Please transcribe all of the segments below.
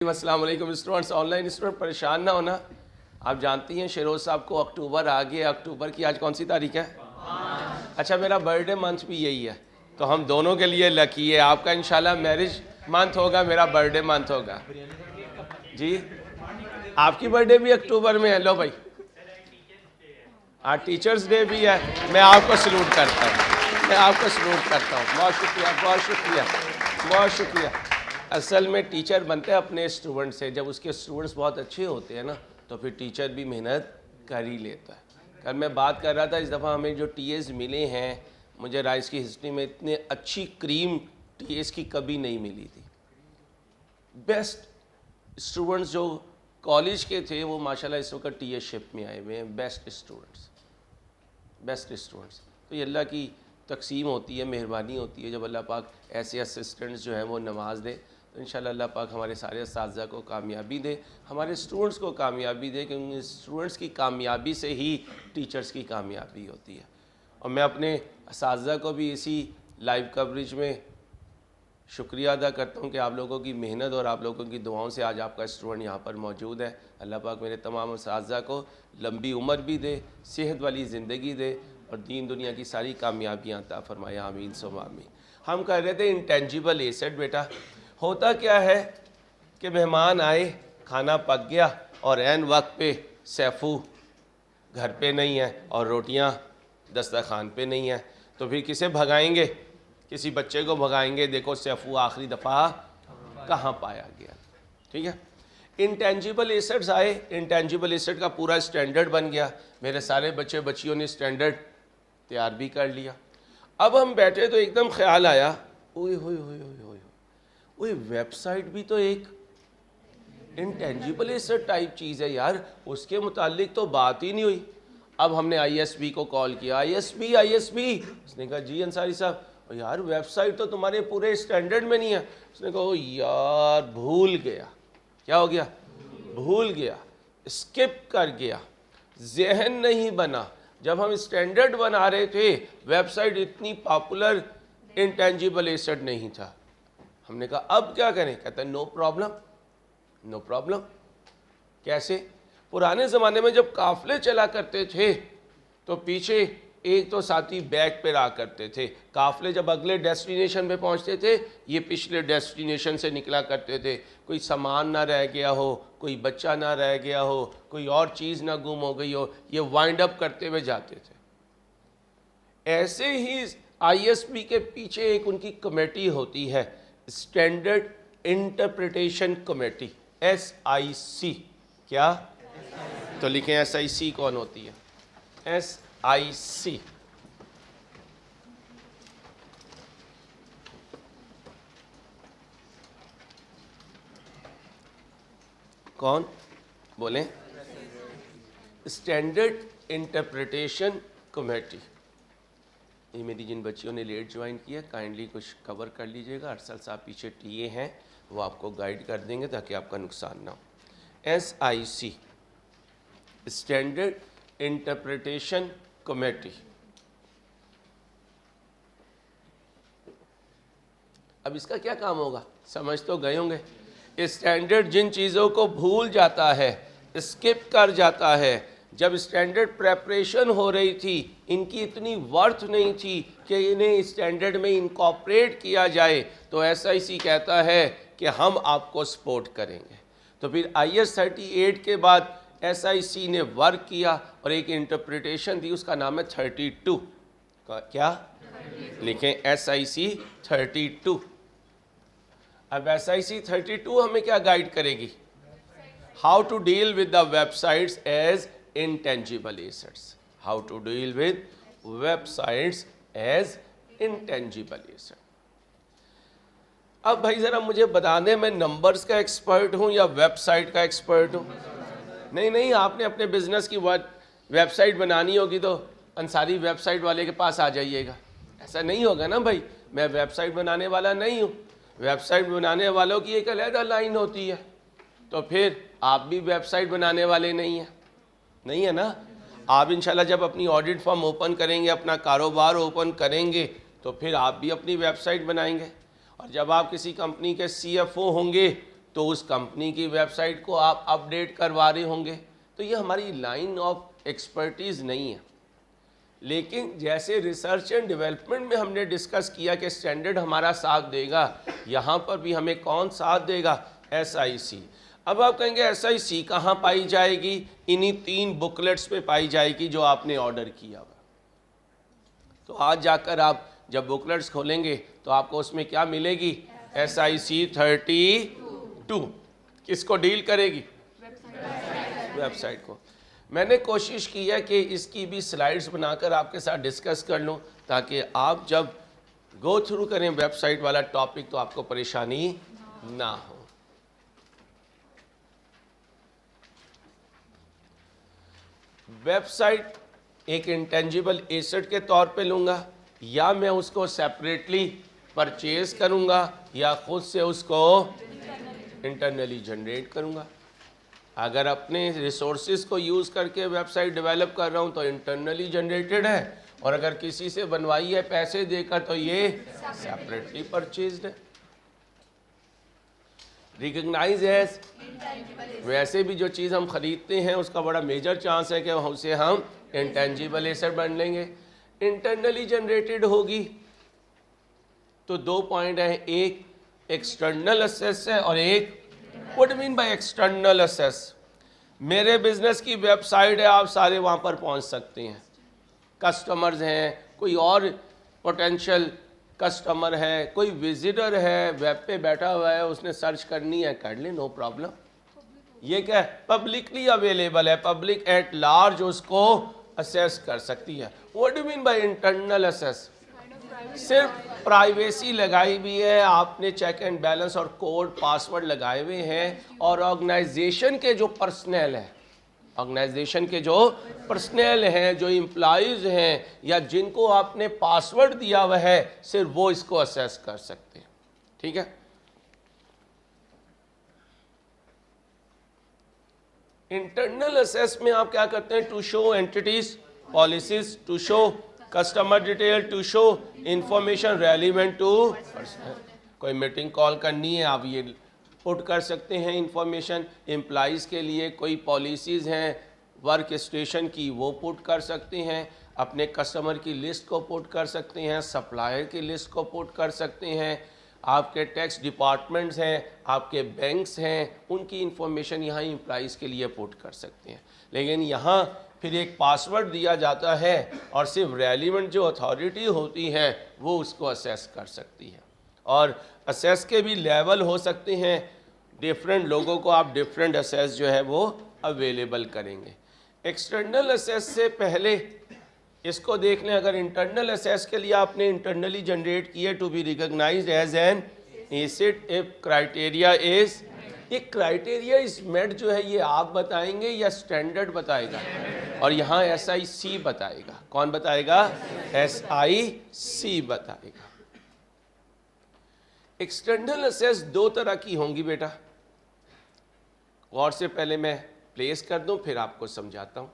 अस्सलाम वालेकुम students. Online student परेशान ना होना। आप जानती हैं शेरोज साहब को अक्टूबर आ गया। अक्टूबर की आज कौन सी तारीख है? अच्छा, मेरा बर्थडे मंथ भी यही है, तो हम दोनों के लिए लकी है। आपका इंशाल्लाह मैरिज मंथ होगा, मेरा बर्थडे मंथ होगा। जी, आपकी बर्थडे भी अक्टूबर में है। लो भाई, आज टीचर्स डे भी है। मैं आपको सलूट करता हूँ, मैं आपको सलूट करता हूँ। बहुत शुक्रिया, बहुत शुक्रिया, बहुत शुक्रिया। असल में टीचर बनते हैं अपने स्टूडेंट से। जब उसके स्टूडेंट्स बहुत अच्छे होते हैं ना, तो फिर टीचर भी मेहनत कर ही लेता है। कल मैं बात कर रहा था, इस दफ़ा हमें जो टीएस मिले हैं, मुझे राइस की हिस्ट्री में इतने अच्छी क्रीम टीएस की कभी नहीं मिली थी। बेस्ट स्टूडेंट्स जो कॉलेज के थे वो माशाल्लाह इस वक्त टीएसशिप में आए हुए हैं। Best students, best students. तो ये अल्लाह की तकसीम होती है, मेहरबानी होती है। जब अल्लाह पाक ऐसे असिस्टेंट्स जो हैं वो नवाज दे, तो इंशाल्लाह अल्लाह पाक हमारे सारे असातिज़ा को कामयाबी दे, हमारे स्टूडेंट्स को कामयाबी दे, क्योंकि स्टूडेंट्स की कामयाबी से ही टीचर्स की कामयाबी होती है। और मैं अपने असातिज़ा को भी इसी लाइव कवरेज में शुक्रिया अदा करता हूँ कि आप लोगों की मेहनत और आप लोगों की दुआओं से आज आपका स्टूडेंट यहाँ पर मौजूद है। अल्लाह पाक मेरे तमाम असातिज़ा को लंबी उम्र भी दे, सेहत वाली ज़िंदगी दे और दीन दुनिया की सारी कामयाबियाँ अता फरमाए। आमीन सुम्मा आमीन। हम कह रहे थे इंटेंजिबल एसेट। बेटा, होता क्या है कि मेहमान आए, खाना पक गया और ऐन वक्त पे सैफू घर पे नहीं है और रोटियां दस्तरखान पे नहीं है, तो फिर किसे भगाएंगे? किसी बच्चे को भगाएंगे। देखो सैफू आखिरी दफ़ा कहाँ पाया गया। ठीक है, इंटेंजिबल एसेट्स आए, इंटेंजिबल एसेट का पूरा स्टैंडर्ड बन गया। मेरे सारे बच्चे बच्चियों ने स्टैंडर्ड तैयार भी कर लिया। अब हम बैठे तो एकदम ख्याल आया, ओए होए होए होए होए, ओए वेबसाइट भी तो एक इंटेंजिबल एसेट टाइप चीज़ है यार, उसके मुतालिक तो बात ही नहीं हुई। अब हमने आईएसबी को कॉल किया, आईएसबी। उसने कहा जी अंसारी साहब, यार वेबसाइट तो तुम्हारे पूरे स्टैंडर्ड में नहीं है। उसने कहा यार भूल गया। क्या हो गया? भूल गया, स्किप कर गया, जहन नहीं बना। जब हम स्टैंडर्ड बना रहे थे, वेबसाइट इतनी पॉपुलर इंटेंजिबल एसेट नहीं था। हमने कहा अब क्या करें? कहता है नो प्रॉब्लम, नो प्रॉब्लम। कैसे? पुराने ज़माने में जब काफ़िले चला करते थे तो पीछे एक तो साथी बैग पे रहा करते थे। काफ़िले जब अगले डेस्टिनेशन पे पहुंचते थे, ये पिछले डेस्टिनेशन से निकला करते थे। कोई सामान ना रह गया हो, कोई बच्चा ना रह गया हो, कोई और चीज़ ना गुम हो गई हो, ये वाइंड अप करते हुए जाते थे। ऐसे ही आईएसबी के पीछे एक उनकी कमेटी होती है, स्टैंडर्ड इंटरप्रिटेशन कमेटी, SIC। क्या? तो लिखें SIC कौन होती है? SIC कौन? बोलें। Standard interpretation committee. ये मेरी जिन बच्चियों ने लेट ज्वाइन किया, काइंडली कुछ कवर कर लीजिएगा। अरसल साहब पीछे टीए हैं, वो आपको गाइड कर देंगे ताकि आपका नुकसान ना हो। SIC, standard interpretation committee. अब इसका क्या काम होगा? समझ तो गए होंगे। स्टैंडर्ड जिन चीज़ों को भूल जाता है, स्किप कर जाता है। जब स्टैंडर्ड प्रेपरेशन हो रही थी, इनकी इतनी वर्थ नहीं थी कि इन्हें स्टैंडर्ड में इनकॉर्पोरेट किया जाए, तो SIC कहता है कि हम आपको सपोर्ट करेंगे। तो फिर IS 38 के बाद SIC ने वर्क किया और एक इंटरप्रिटेशन दी, उसका नाम है 32। क्या? लिखें SIC 32। अब SIC 32 हमें क्या गाइड करेगी? How to deal with the websites as intangible assets. How to deal with websites as intangible asset. अब भाई ज़रा मुझे बताने, मैं नंबर्स का एक्सपर्ट हूँ या वेबसाइट का एक्सपर्ट हूँ? नहीं, आपने अपने बिजनेस की वेबसाइट बनानी होगी तो अंसारी वेबसाइट वाले के पास आ जाइएगा। ऐसा नहीं होगा ना भाई, मैं वेबसाइट बनाने वाला नहीं हूँ। वेबसाइट बनाने वालों की एक अलग लाइन होती है, तो फिर आप भी वेबसाइट बनाने वाले नहीं है ना। आप इंशाल्लाह जब अपनी ऑडिट फॉर्म ओपन करेंगे, अपना कारोबार ओपन करेंगे, तो फिर आप भी अपनी वेबसाइट बनाएंगे। और जब आप किसी कंपनी के CFO होंगे तो उस कंपनी की वेबसाइट को आप अपडेट करवा रहे होंगे। तो ये हमारी लाइन ऑफ एक्सपर्टीज़ नहीं है। लेकिन जैसे रिसर्च एंड डेवलपमेंट में हमने डिस्कस किया कि स्टैंडर्ड हमारा साथ देगा, यहाँ पर भी हमें कौन साथ देगा? SIC। अब आप कहेंगे SIC कहाँ पाई जाएगी? इन्हीं 3 बुकलेट्स पे पाई जाएगी जो आपने ऑर्डर किया हुआ। तो आज जाकर आप जब बुकलेट्स खोलेंगे तो आपको उसमें क्या मिलेगी? SIC 32 किसको डील करेगी? वेबसाइट को। मैंने कोशिश की है कि इसकी भी स्लाइड्स बनाकर आपके साथ डिस्कस कर लूं, ताकि आप जब गो थ्रू करें वेबसाइट वाला टॉपिक तो आपको परेशानी ना हो। वेबसाइट एक इंटेंजिबल एसेट के तौर पे लूँगा, या मैं उसको सेपरेटली परचेज करूँगा, या खुद से उसको इंटरनली जनरेट करूँगा। अगर अपने रिसोर्सेज को यूज़ करके वेबसाइट डेवलप कर रहा हूँ तो इंटरनली जनरेटेड है, और अगर किसी से बनवाई है पैसे देकर तो ये सेपरेटली परचेज्ड है। रिकग्नाइज एज, वैसे भी जो चीज़ हम खरीदते हैं उसका बड़ा मेजर चांस है कि उसे हम इंटेंजिबल एसेट बन लेंगे। इंटरनली जनरेटेड होगी तो 2 पॉइंट हैं, एक एक्सटर्नल असेस है और एक what mean by external assess. मेरे बिजनेस की वेबसाइट है, आप सारे वहाँ पर पहुँच सकते हैं। कस्टमर्स हैं, कोई और पोटेंशियल कस्टमर है, कोई विजिटर है, वेब पे बैठा हुआ है, उसने सर्च करनी है, कर ले, नो प्रॉब्लम। ये क्या है? पब्लिकली अवेलेबल है, पब्लिक एट लार्ज उसको असेस कर सकती है। What do mean by internal assess? सिर्फ प्राइवेसी लगाई हुई है, आपने चेक एंड बैलेंस और कोड पासवर्ड लगाए हुए हैं, और ऑर्गेनाइजेशन के जो पर्सनल है, ऑर्गेनाइजेशन के जो पर्सनल हैं, जो एम्प्लॉइज हैं, या जिनको आपने पासवर्ड दिया हुआ है, सिर्फ वो इसको असेस कर सकते हैं। ठीक है। इंटरनल असेस में आप क्या करते हैं? To show entities, policies, to show customer detail, to show information relevant to person. कोई मीटिंग कॉल करनी है, आप ये पुट कर सकते हैं इंफॉर्मेशन। एम्प्लॉइज़ के लिए कोई पॉलिसीज़ हैं वर्क स्टेशन की, वो पुट कर सकते हैं। अपने कस्टमर की लिस्ट को पुट कर सकते हैं, सप्लायर की लिस्ट को पुट कर सकते हैं। आपके टैक्स डिपार्टमेंट्स हैं, आपके बैंक्स हैं, उनकी इंफॉर्मेशन यहाँ एम्प्लॉइज़ के लिए पुट कर सकते हैं। लेकिन यहाँ फिर एक पासवर्ड दिया जाता है, और सिर्फ रेलिवेंट जो अथॉरिटी होती है वो उसको असेस कर सकती है। और असेस के भी लेवल हो सकते हैं, डिफरेंट लोगों को आप डिफरेंट असेस जो है वो अवेलेबल करेंगे। एक्सटर्नल असेस से पहले इसको देख लें। अगर इंटरनल असेस के लिए आपने इंटरनली जनरेट किए to be recognised as an asset if criteria is, ये क्राइटेरिया इज मेट जो है ये आप बताएंगे या स्टैंडर्ड बताएगा? और यहाँ SIC बताएगा। कौन बताएगा? SIC बताएगा। एक्सटर्नल असेस 2 तरह की होंगी बेटा, और से पहले मैं प्लेस कर दूं फिर आपको समझाता हूं।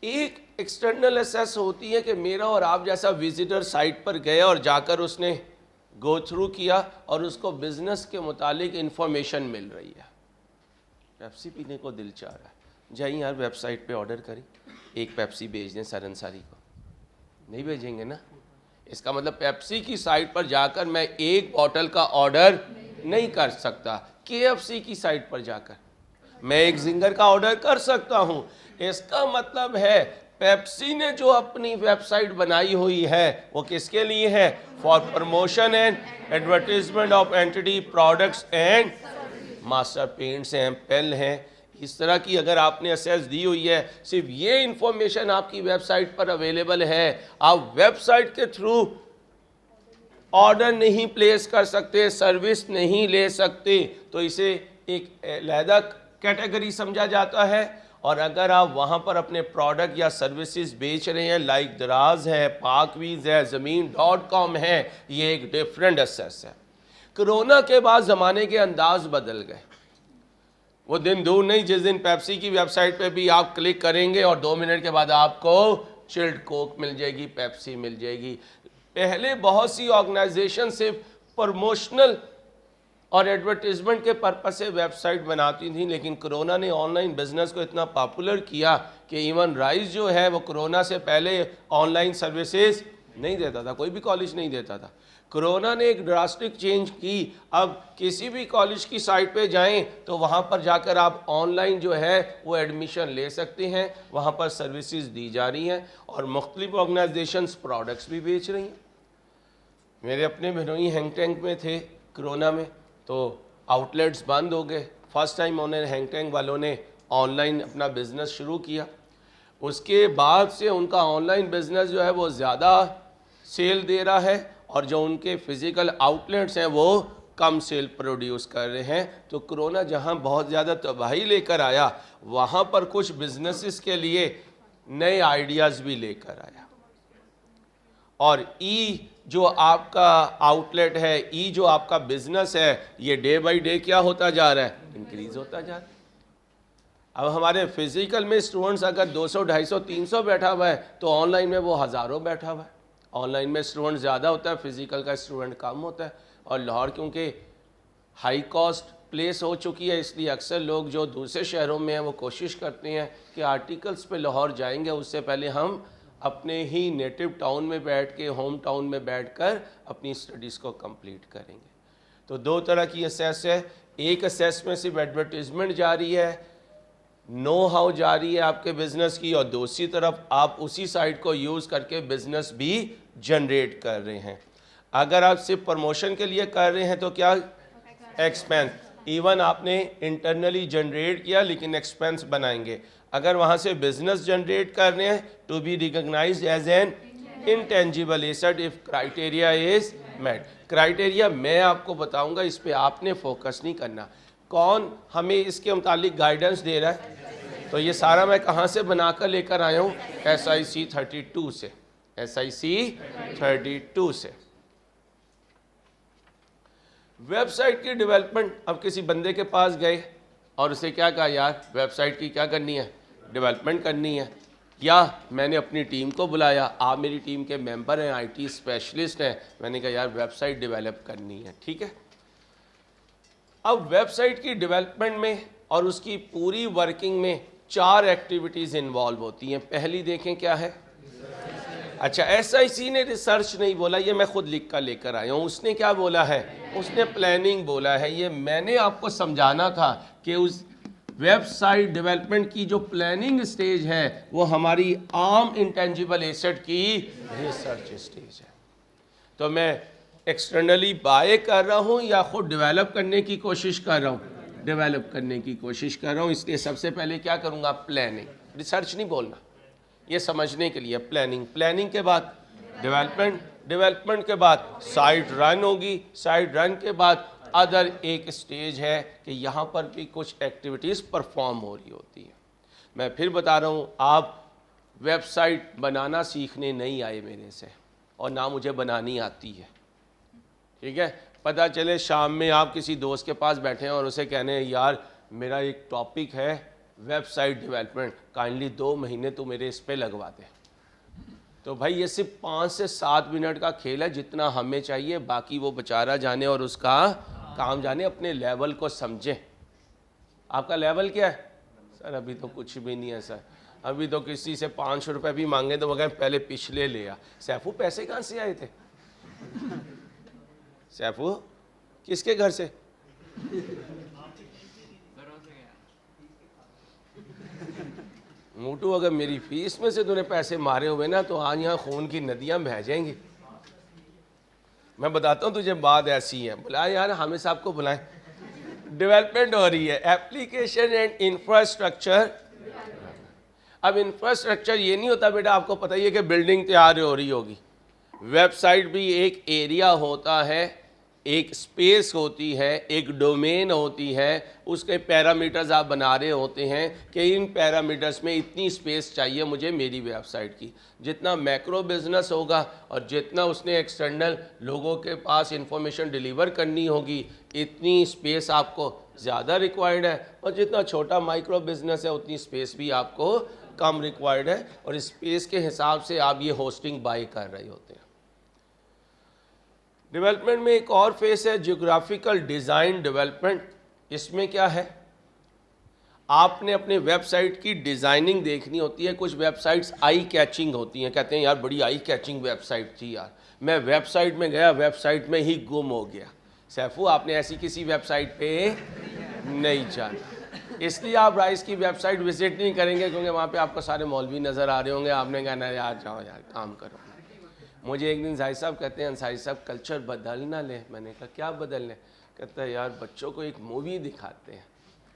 एक एक्सटर्नल असेस होती है कि मेरा और आप जैसा विजिटर साइट पर गया और जाकर उसने गो थ्रू किया और उसको बिजनेस के मुतालिक इंफॉर्मेशन मिल रही है। पेप्सी पीने को दिल चाह रहा है, जाइए यार वेबसाइट पे ऑर्डर करें, एक पेप्सी भेज दें सर अंसारी को। नहीं भेजेंगे ना? इसका मतलब पेप्सी की साइट पर जाकर मैं एक बॉटल का ऑर्डर नहीं कर सकता। KFC की साइट पर जाकर मैं एक जिंगर का ऑर्डर कर सकता हूं। इसका मतलब है पेप्सी ने जो अपनी वेबसाइट बनाई हुई है वो किसके लिए है? For promotion and advertisement of entity products and master paints हैं, पेन हैं। इस तरह की अगर आपने असेस दी हुई है, सिर्फ ये इंफॉर्मेशन आपकी वेबसाइट पर अवेलेबल है, आप वेबसाइट के थ्रू ऑर्डर नहीं प्लेस कर सकते, सर्विस नहीं ले सकते, तो इसे एक अलहदा कैटेगरी समझा जाता है। और अगर आप वहाँ पर अपने प्रोडक्ट या सर्विसेज बेच रहे हैं, लाइक दराज है, पाकवीज है, ज़मीन.com है, ये एक डिफरेंट असेस है। कोरोना के बाद ज़माने के अंदाज बदल गए। वो दिन दूर नहीं जिस दिन पेप्सी की वेबसाइट पे भी आप क्लिक करेंगे और 2 मिनट के बाद आपको चिल्ड कोक मिल जाएगी, पेप्सी मिल जाएगी। पहले बहुत सी ऑर्गेनाइजेशन सिर्फ प्रमोशनल और एडवर्टीज़मेंट के पर्पस से वेबसाइट बनाती थी, लेकिन कोरोना ने ऑनलाइन बिजनेस को इतना पॉपुलर किया कि इवन राइस जो है वो कोरोना से पहले ऑनलाइन सर्विसेज नहीं देता था, कोई भी कॉलेज नहीं देता था। कोरोना ने एक ड्रास्टिक चेंज की, अब किसी भी कॉलेज की साइट पे जाएं तो वहाँ पर जाकर आप ऑनलाइन जो है वो एडमिशन ले सकते हैं, वहाँ पर सर्विसेज दी जा रही हैं और मुख्तलिफ ऑर्गेनाइजेशंस प्रोडक्ट्स भी बेच रही हैं। मेरे अपने बहनोई हैंग टैंक में थे कोरोना में, तो आउटलेट्स बंद हो गए। फर्स्ट टाइम उन्होंने हैंग टैंक वालों ने ऑनलाइन अपना बिज़नेस शुरू किया, उसके बाद से उनका ऑनलाइन बिज़नेस जो है वो ज़्यादा सेल दे रहा है और जो उनके फ़िज़िकल आउटलेट्स हैं वो कम सेल प्रोड्यूस कर रहे हैं। तो कोरोना जहां बहुत ज़्यादा तबाही लेकर आया, वहां पर कुछ बिजनेसेस के लिए नए आइडियाज़ भी लेकर आया। और ई जो आपका आउटलेट है, ई जो आपका बिजनेस है, ये डे बाय डे क्या होता जा रहा है, इंक्रीज होता जा रहा है। अब हमारे फिजिकल में स्टूडेंट्स अगर 200, 250, 300 बैठा हुआ है तो ऑनलाइन में वो हज़ारों बैठा हुआ है। ऑनलाइन में स्टूडेंट ज़्यादा होता है, फिजिकल का स्टूडेंट कम होता है। और लाहौर क्योंकि हाई कॉस्ट प्लेस हो चुकी है, इसलिए अक्सर लोग जो दूसरे शहरों में हैं वो कोशिश करते हैं कि आर्टिकल्स पे लाहौर जाएंगे उससे पहले हम अपने ही नेटिव टाउन में बैठ के, होम टाउन में बैठकर अपनी स्टडीज़ को कंप्लीट करेंगे। तो दो तरह की असेस है, एक असेस में सिर्फ एडवर्टीज़मेंट जारी है, नो हाउ जारी है आपके बिज़नेस की, और दूसरी तरफ आप उसी साइट को यूज़ करके बिज़नेस भी जनरेट कर रहे हैं। अगर आप सिर्फ प्रमोशन के लिए कर रहे हैं तो क्या एक्सपेंस, इवन आपने इंटरनली जनरेट किया लेकिन एक्सपेंस बनाएंगे। अगर वहाँ से बिज़नेस जनरेट कर रहे हैं to be recognised as an intangible asset if criteria is met. Criteria मैं आपको बताऊंगा, इस पे आपने फोकस नहीं करना। कौन हमें इसके मुतालिक गाइडेंस दे रहा है? तो ये सारा मैं कहाँ से बनाकर लेकर आया हूँ? SIC 32 से, SIC 32 से। वेबसाइट की डेवलपमेंट, अब किसी बंदे के पास गए और उसे क्या कहा, यार वेबसाइट की क्या करनी है, डेवलपमेंट करनी है, या मैंने अपनी टीम को बुलाया, आप मेरी टीम के मेंबर हैं, IT स्पेशलिस्ट हैं, मैंने कहा यार वेबसाइट डेवलप करनी है, ठीक है। अब वेबसाइट की डेवलपमेंट में और उसकी पूरी वर्किंग में 4 एक्टिविटीज़ इन्वॉल्व होती हैं। पहली देखें क्या है, अच्छा SIC ने रिसर्च नहीं बोला, ये मैं खुद लिख कर लेकर आया हूँ। उसने क्या बोला है, उसने प्लानिंग बोला है। ये मैंने आपको समझाना था कि उस वेबसाइट डेवलपमेंट की जो प्लानिंग स्टेज है वो हमारी आम इंटेंजिबल एसेट की रिसर्च स्टेज है। तो मैं एक्सटर्नली बाय कर रहा हूँ या खुद डेवलप करने की कोशिश कर रहा हूँ, डेवलप करने की कोशिश कर रहा हूँ। इसलिए सबसे पहले क्या करूँगा, प्लानिंग, रिसर्च नहीं बोलना, ये समझने के लिए प्लानिंग, प्लानिंग के बाद डेवलपमेंट, डेवलपमेंट के बाद साइट रन होगी, साइट रन के बाद अदर एक स्टेज है कि यहाँ पर भी कुछ एक्टिविटीज़ परफॉर्म हो रही होती हैं। मैं फिर बता रहा हूँ, आप वेबसाइट बनाना सीखने नहीं आए मेरे से, और ना मुझे बनानी आती है, ठीक है। पता चले शाम में आप किसी दोस्त के पास बैठे हैं और उसे कहने यार मेरा एक टॉपिक है वेबसाइट डेवलपमेंट, काइंडली 2 महीने तो मेरे इस पे लगवा दे। तो भाई ये सिर्फ 5 से 7 मिनट का खेल है जितना हमें चाहिए, बाकी वो बेचारा जाने और उसका काम जाने, अपने लेवल को समझे। आपका लेवल क्या है? सर अभी तो कुछ भी नहीं है सर, अभी तो किसी से 500 रुपये भी मांगे तो वगैरह पहले पिछले लिया। सैफू पैसे कहाँ से आए थे? सैफू किसके घर से? मोटू अगर मेरी फीस में से तूने पैसे मारे हुए ना तो आज यहाँ खून की नदियाँ बह जाएंगी। मैं बताता हूँ तुझे बात ऐसी है, बुला यार हामिद साहब को बुलाएं। डेवलपमेंट हो रही है, एप्लीकेशन एंड इंफ्रास्ट्रक्चर। अब इंफ्रास्ट्रक्चर ये नहीं होता बेटा, आपको पता ही है कि बिल्डिंग तैयार हो रही होगी। वेबसाइट भी एक एरिया होता है, एक स्पेस होती है, एक डोमेन होती है, उसके पैरामीटर्स आप बना रहे होते हैं कि इन पैरामीटर्स में इतनी स्पेस चाहिए मुझे मेरी वेबसाइट की। जितना मैक्रो बिजनेस होगा और जितना उसने एक्सटर्नल लोगों के पास इंफॉर्मेशन डिलीवर करनी होगी, इतनी स्पेस आपको ज़्यादा रिक्वायर्ड है, और जितना छोटा माइक्रो बिजनेस है उतनी स्पेस भी आपको कम रिक्वायर्ड है, और स्पेस के हिसाब से आप ये होस्टिंग बाय कर रहे होते हैं। डेवलपमेंट में एक और फेस है जियोग्राफिकल डिज़ाइन डेवलपमेंट। इसमें क्या है, आपने अपने वेबसाइट की डिज़ाइनिंग देखनी होती है। कुछ वेबसाइट्स आई कैचिंग होती हैं, कहते हैं यार बड़ी आई कैचिंग वेबसाइट थी यार, मैं वेबसाइट में गया, वेबसाइट में ही गुम हो गया। सैफू, आपने ऐसी किसी वेबसाइट पे नहीं जाना, इसलिए आप राइस की वेबसाइट विजिट नहीं करेंगे, क्योंकि वहाँ पे आपको सारे मौलवी नज़र आ रहे होंगे। आपने कहना यार जाओ यार काम करो। मुझे एक दिन जाहिद साहब कहते हैं अंसारी साहब कल्चर बदल ना ले। मैंने कहा क्या बदल लें? कहता है यार बच्चों को एक मूवी दिखाते हैं।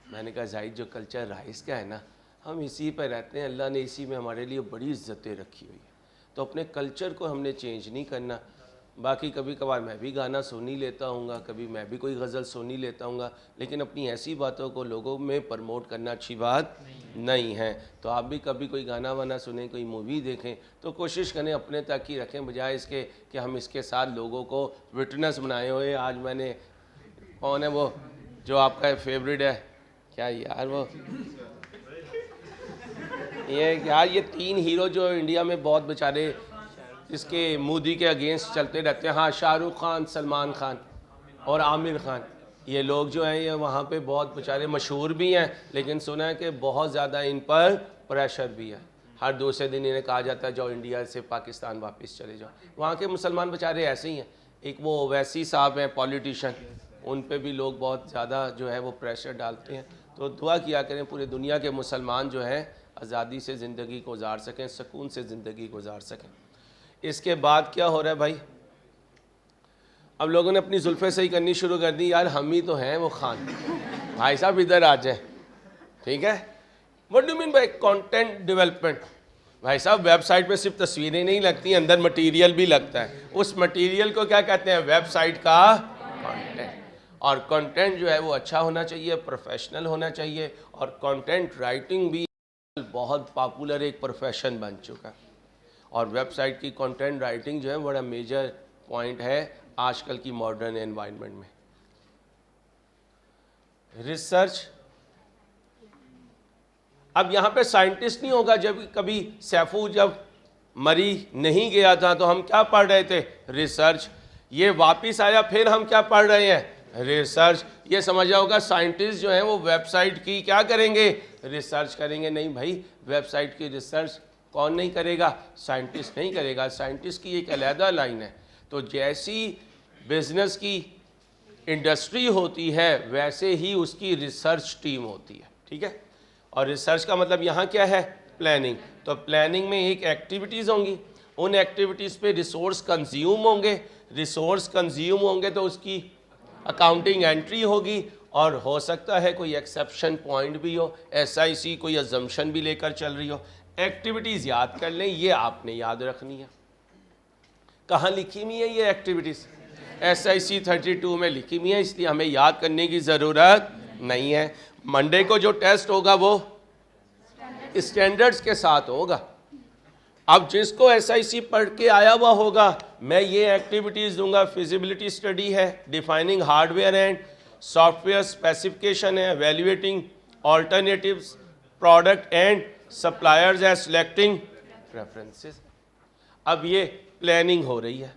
मैंने कहा जाहिद जो कल्चर राइस का है ना, हम इसी पर रहते हैं, अल्लाह ने इसी में हमारे लिए बड़ी इज्जतें रखी हुई है, तो अपने कल्चर को हमने चेंज नहीं करना। बाकी कभी कभार मैं भी गाना सुन ही लेता हूँगा, कभी मैं भी कोई गज़ल सुन ही लेता हूँगा, लेकिन अपनी ऐसी बातों को लोगों में प्रमोट करना अच्छी बात नहीं है। तो आप भी कभी कोई गाना वाना सुनें, कोई मूवी देखें, तो कोशिश करें अपने तक ही रखें, बजाय इसके कि हम इसके साथ लोगों को विटनेस बनाए हुए। आज मैंने, कौन है वो जो आपका फेवरेट है, क्या यार वो, ये यार ये 3 हीरो जो इंडिया में बहुत बेचारे इसके मोदी के अगेंस्ट चलते रहते हैं, हाँ, शाहरुख खान, सलमान खान और आमिर खान, ये लोग जो हैं ये वहाँ पे बहुत बेचारे मशहूर भी हैं, लेकिन सुना है कि बहुत ज़्यादा इन पर प्रेशर भी है। हर दूसरे दिन इन्हें कहा जाता है जाओ इंडिया से पाकिस्तान वापस चले जाओ। वहाँ के मुसलमान बेचारे ऐसे ही हैं। एक वो ओवैसी साहब हैं पॉलिटिशियन, उन पे भी लोग बहुत ज़्यादा जो है वो प्रेशर डालते हैं। तो दुआ किया करें पूरी दुनिया के मुसलमान जो हैं आज़ादी से ज़िंदगी गुजार सकें, सुकून से ज़िंदगी गुजार सकें। इसके बाद क्या हो रहा है भाई, अब लोगों ने अपनी जुल्फ़े सही करनी शुरू कर दी। यार हम ही तो हैं वो खान, भाई साहब इधर आ जाए, ठीक है। What do mean by content development? भाई साहब वेबसाइट पे सिर्फ तस्वीरें नहीं लगती, अंदर मटेरियल भी लगता है। उस मटेरियल को क्या कहते हैं? वेबसाइट का कंटेंट। और कंटेंट जो है वो अच्छा होना चाहिए, प्रोफेशनल होना चाहिए। और कंटेंट राइटिंग भी बहुत पॉपुलर एक प्रोफेशन बन चुका है, और वेबसाइट की कंटेंट राइटिंग जो है बड़ा मेजर पॉइंट है आजकल की मॉडर्न एनवायरनमेंट में। रिसर्च, अब यहाँ पे साइंटिस्ट नहीं होगा। जब कभी सैफू जब मरी नहीं गया था तो हम क्या पढ़ रहे थे? रिसर्च। ये वापिस आया, फिर हम क्या पढ़ रहे हैं? रिसर्च। ये समझा होगा साइंटिस्ट जो हैं वो वेबसाइट की क्या करेंगे? रिसर्च करेंगे। नहीं भाई, वेबसाइट की रिसर्च कौन नहीं करेगा? साइंटिस्ट नहीं करेगा। साइंटिस्ट की एक अलहदा लाइन है। तो जैसी बिजनेस की इंडस्ट्री होती है वैसे ही उसकी रिसर्च टीम होती है, ठीक है। और रिसर्च का मतलब यहाँ क्या है? प्लानिंग। तो प्लानिंग में एक एक्टिविटीज़ होंगी, उन एक्टिविटीज़ पे रिसोर्स कंज्यूम होंगे, रिसोर्स कंज्यूम होंगे तो उसकी अकाउंटिंग एंट्री होगी, और हो सकता है कोई एक्सेप्शन पॉइंट भी हो, SIC कोई अजम्पशन भी लेकर चल रही हो। एक्टिविटीज़ याद कर लें, ये आपने याद रखनी है। कहाँ लिखी हुई है ये एक्टिविटीज़? SIC 32 में लिखी हुई है, इसलिए हमें याद करने की ज़रूरत नहीं है। मंडे को जो टेस्ट होगा वो स्टैंडर्ड्स के साथ होगा। अब जिसको SIC पढ़ के आया हुआ होगा, मैं ये एक्टिविटीज़ दूंगा। फिजिबिलिटी स्टडी है, defining hardware and software specification है, evaluating alternatives product and suppliers and selecting preferences. अब ये प्लानिंग हो रही है।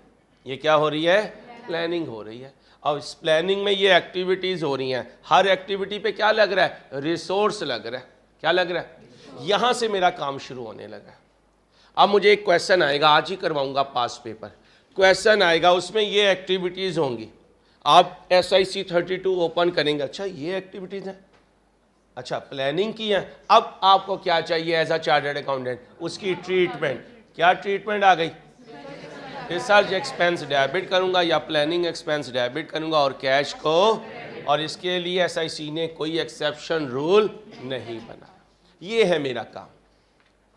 ये क्या हो रही है? प्लानिंग हो रही है। और इस प्लानिंग में ये एक्टिविटीज़ हो रही हैं। हर एक्टिविटी पे क्या लग रहा है? रिसोर्स लग रहा है। क्या लग रहा है? यहाँ से मेरा काम शुरू होने लगा। अब मुझे एक क्वेश्चन आएगा, आज ही करवाऊंगा पास पेपर, क्वेश्चन आएगा उसमें ये एक्टिविटीज़ होंगी। आप SIC 32 ओपन करेंगे, अच्छा ये एक्टिविटीज़ हैं, अच्छा प्लानिंग की है। अब आपको क्या चाहिए एज अ चार्टर्ड अकाउंटेंट? उसकी ट्रीटमेंट। क्या ट्रीटमेंट आ गई? रिसर्च एक्सपेंस डेबिट करूंगा या प्लानिंग एक्सपेंस डेबिट करूंगा, और कैश को, और इसके लिए SIC ने कोई एक्सेप्शन रूल नहीं बना। ये है मेरा काम,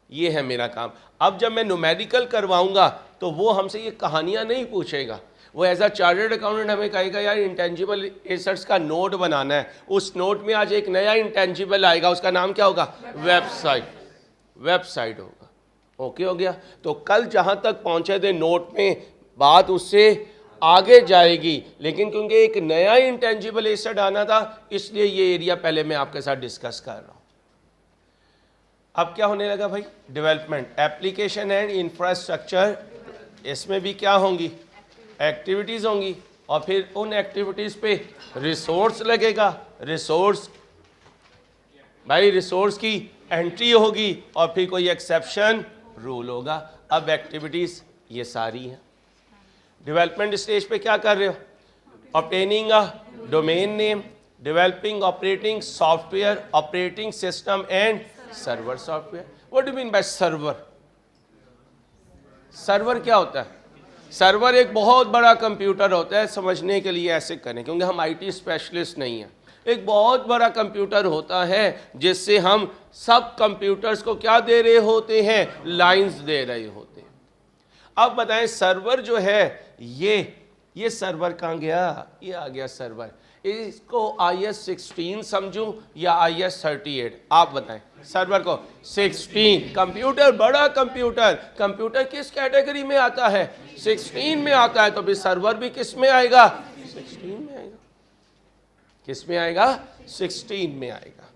ये है मेरा काम। अब जब मैं न्यूमेरिकल करवाऊंगा तो वो हमसे ये कहानियां नहीं पूछेगा। वो एज अ चार्टर्ड अकाउंटेंट हमें कहेगा यार इंटेंजिबल एसेट्स का नोट बनाना है। उस नोट में आज एक नया इंटेंजिबल आएगा, उसका नाम क्या होगा? वेबसाइट। वेबसाइट होगा। ओके हो गया। तो कल जहाँ तक पहुँचे थे नोट में, बात उससे आगे जाएगी, लेकिन क्योंकि एक नया इंटेंजिबल एसेट आना था इसलिए ये एरिया पहले मैं आपके साथ डिस्कस कर रहा हूँ। अब क्या होने लगा भाई? Development, application and infrastructure. इसमें भी क्या होंगी? एक्टिविटीज़ होंगी और फिर उन एक्टिविटीज़ पे रिसोर्स लगेगा, रिसोर्स भाई रिसोर्स की एंट्री होगी और फिर कोई एक्सेप्शन रूल होगा। अब एक्टिविटीज़ ये सारी हैं। डेवलपमेंट स्टेज पे क्या कर रहे हो? Obtaining a domain name, developing operating software, operating system and server software. What do mean by server? Server क्या होता है? सर्वर एक बहुत बड़ा कंप्यूटर होता है, समझने के लिए ऐसे करें क्योंकि हम आईटी स्पेशलिस्ट नहीं हैं। एक बहुत बड़ा कंप्यूटर होता है जिससे हम सब कंप्यूटर्स को क्या दे रहे होते हैं? लाइंस दे रहे होते हैं। अब बताएं सर्वर जो है ये सर्वर कहाँ गया? ये आ गया सर्वर। इसको IS 16 समझूं या IS 38? आप बताएं। सर्वर को 16, कंप्यूटर बड़ा कंप्यूटर किस कैटेगरी में आता है? 16 में आता है। तो फिर सर्वर भी किस में आएगा? 16 में आएगा। किस में आएगा? 16 में आएगा।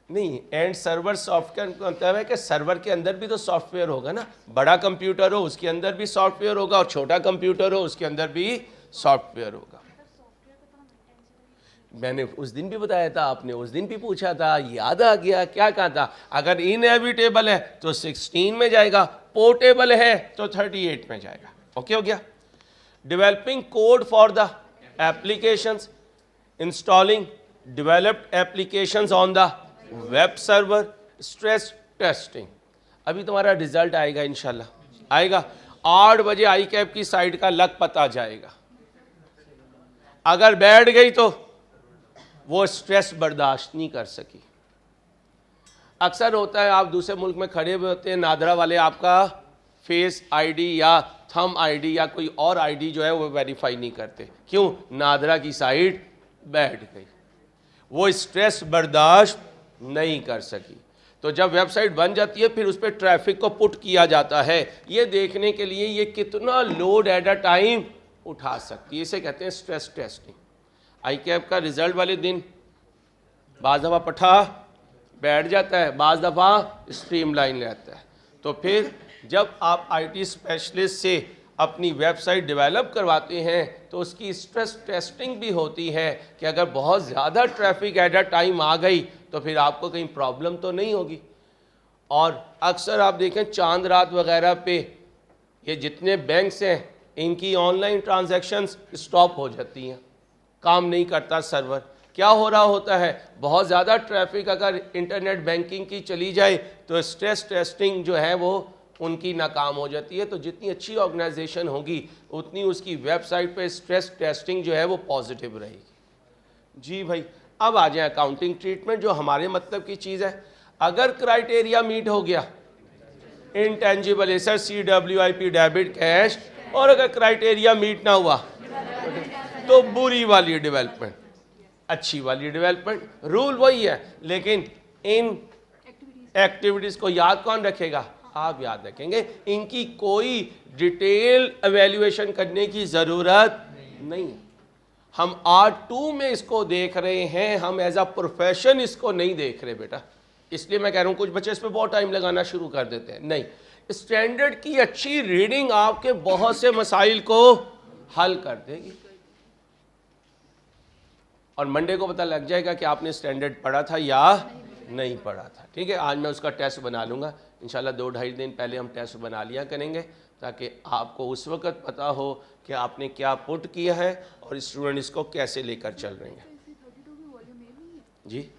नहीं, एंड सर्वर सॉफ्टवेयर का मतलब है कि सर्वर के अंदर भी तो सॉफ्टवेयर होगा ना। बड़ा कंप्यूटर हो उसके अंदर भी सॉफ्टवेयर होगा और छोटा कंप्यूटर हो उसके अंदर भी सॉफ्टवेयर होगा। मैंने उस दिन भी बताया था, आपने उस दिन भी पूछा था, याद आ गया? क्या कहा था? अगर इनएविटेबल है तो 16 में जाएगा, पोर्टेबल है तो 38 में जाएगा। ओके हो गया। Developing code for the applications, installing developed applications on the web server, stress testing. अभी तुम्हारा रिजल्ट आएगा इंशाल्लाह, आएगा 8 बजे ICAP की साइट का लग पता जाएगा। अगर बैठ गई तो वो स्ट्रेस बर्दाश्त नहीं कर सकी। अक्सर होता है आप दूसरे मुल्क में खड़े हुए होते हैं, नादरा वाले आपका फेस आईडी या थंब आईडी या कोई और आईडी जो है वो वेरीफाई नहीं करते। क्यों? नादरा की साइट बैठ गई, वो स्ट्रेस बर्दाश्त नहीं कर सकी। तो जब वेबसाइट बन जाती है फिर उस पर ट्रैफिक को पुट किया जाता है, ये देखने के लिए ये कितना लोड एट अ टाइम उठा सकती है। इसे कहते हैं स्ट्रेस टेस्टिंग। ICAP का रिजल्ट वाले दिन बाज़ दफ़ा पठा बैठ जाता है, बाज़ दफ़ा स्ट्रीमलाइन रहता है। तो फिर जब आप IT स्पेशलिस्ट से अपनी वेबसाइट डेवलप करवाते हैं तो उसकी स्ट्रेस टेस्टिंग भी होती है कि अगर बहुत ज़्यादा ट्रैफिक एट अ टाइम आ गई तो फिर आपको कहीं प्रॉब्लम तो नहीं होगी। और अक्सर आप देखें चांद रात वगैरह पे ये जितने बैंक्स हैं इनकी ऑनलाइन ट्रांजैक्शंस स्टॉप हो जाती हैं, काम नहीं करता सर्वर। क्या हो रहा होता है? बहुत ज़्यादा ट्रैफिक अगर इंटरनेट बैंकिंग की चली जाए तो स्ट्रेस टेस्टिंग जो है वो उनकी नाकाम हो जाती है। तो जितनी अच्छी ऑर्गेनाइजेशन होगी उतनी उसकी वेबसाइट पे स्ट्रेस टेस्टिंग जो है वो पॉजिटिव रहेगी। जी भाई, अब आ जाए अकाउंटिंग ट्रीटमेंट जो हमारे मतलब की चीज़ है। अगर क्राइटेरिया मीट हो गया, intangible asset CWIP debit cash, और अगर क्राइटेरिया मीट ना हुआ तो बुरी वाली डेवलपमेंट, अच्छी वाली डेवलपमेंट। रूल वही है लेकिन इन एक्टिविटीज़ को याद कौन रखेगा? आप याद रखेंगे। इनकी कोई डिटेल एवेल्युएशन करने की ज़रूरत नहीं है। हम R2 में इसको देख रहे हैं, हम एज अ प्रोफेशन इसको नहीं देख रहे बेटा। इसलिए मैं कह रहा हूँ कुछ बच्चे इस पर बहुत टाइम लगाना शुरू कर देते हैं। नहीं, स्टैंडर्ड की अच्छी रीडिंग आपके बहुत से मसाइल को हल कर देगी और मंडे को पता लग जाएगा कि आपने स्टैंडर्ड पढ़ा था या नहीं पढ़ा था। ठीक है, आज मैं उसका टेस्ट बना लूँगा इंशाल्लाह। 2-2.5 दिन पहले हम टेस्ट बना लिया करेंगे ताकि आपको उस वक़्त पता हो कि आपने क्या पुट किया है और स्टूडेंट इसको कैसे लेकर चल रहे हैं। जी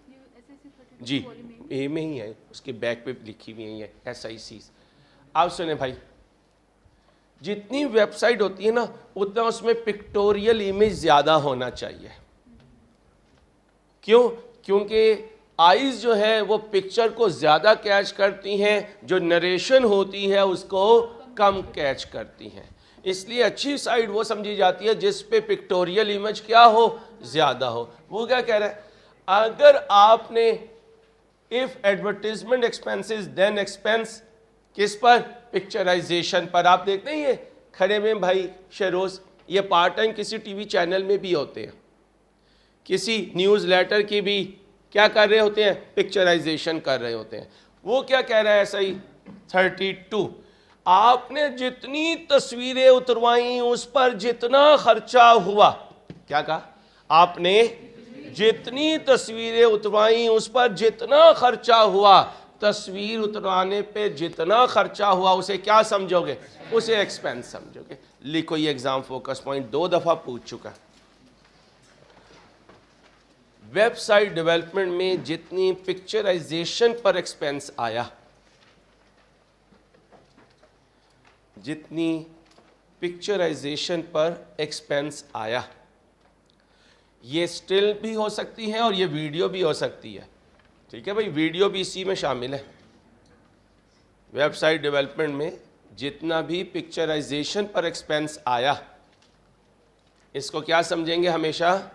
जी, ए में ही है, उसके बैक पे लिखी हुई है SIC। आप सुने भाई, जितनी वेबसाइट होती है ना उतना उसमें पिक्टोरियल इमेज ज़्यादा होना चाहिए। क्यों? क्योंकि आइज़ जो है वो पिक्चर को ज़्यादा कैच करती हैं, जो नरेशन होती है उसको कम कैच करती हैं। इसलिए अच्छी साइट वो समझी जाती है जिस पे पिक्टोरियल इमेज क्या हो, ज़्यादा हो। वो क्या कह रहा है? अगर आपने if advertisement expenses then expense, किस पर? पिक्चराइजेशन पर। आप देखते हैं ये खड़े में भाई शहरोज़, ये पार्ट टाइम किसी TV चैनल में भी होते हैं, किसी न्यूज़ लेटर की भी क्या कर रहे होते हैं? पिक्चराइजेशन कर रहे होते हैं। वो क्या कह रहा है? SI 32, आपने जितनी तस्वीरें उतरवाई उस पर जितना खर्चा हुआ, क्या कहा आपने, जितनी तस्वीरें उतरवाई उस पर जितना खर्चा हुआ, तस्वीर उतरवाने पे जितना खर्चा हुआ उसे क्या समझोगे, उसे एक्सपेंस समझोगे। लिखो ये एग्जाम फोकस पॉइंट 2 दफा पूछ चुका। वेबसाइट डेवलपमेंट में जितनी पिक्चराइजेशन पर एक्सपेंस आया, जितनी पिक्चराइजेशन पर एक्सपेंस आया, ये स्टिल भी हो सकती है और ये वीडियो भी हो सकती है। ठीक है भाई, वीडियो भी इसी में शामिल है। वेबसाइट डेवलपमेंट में जितना भी पिक्चराइजेशन पर एक्सपेंस आया, इसको क्या समझेंगे हमेशा,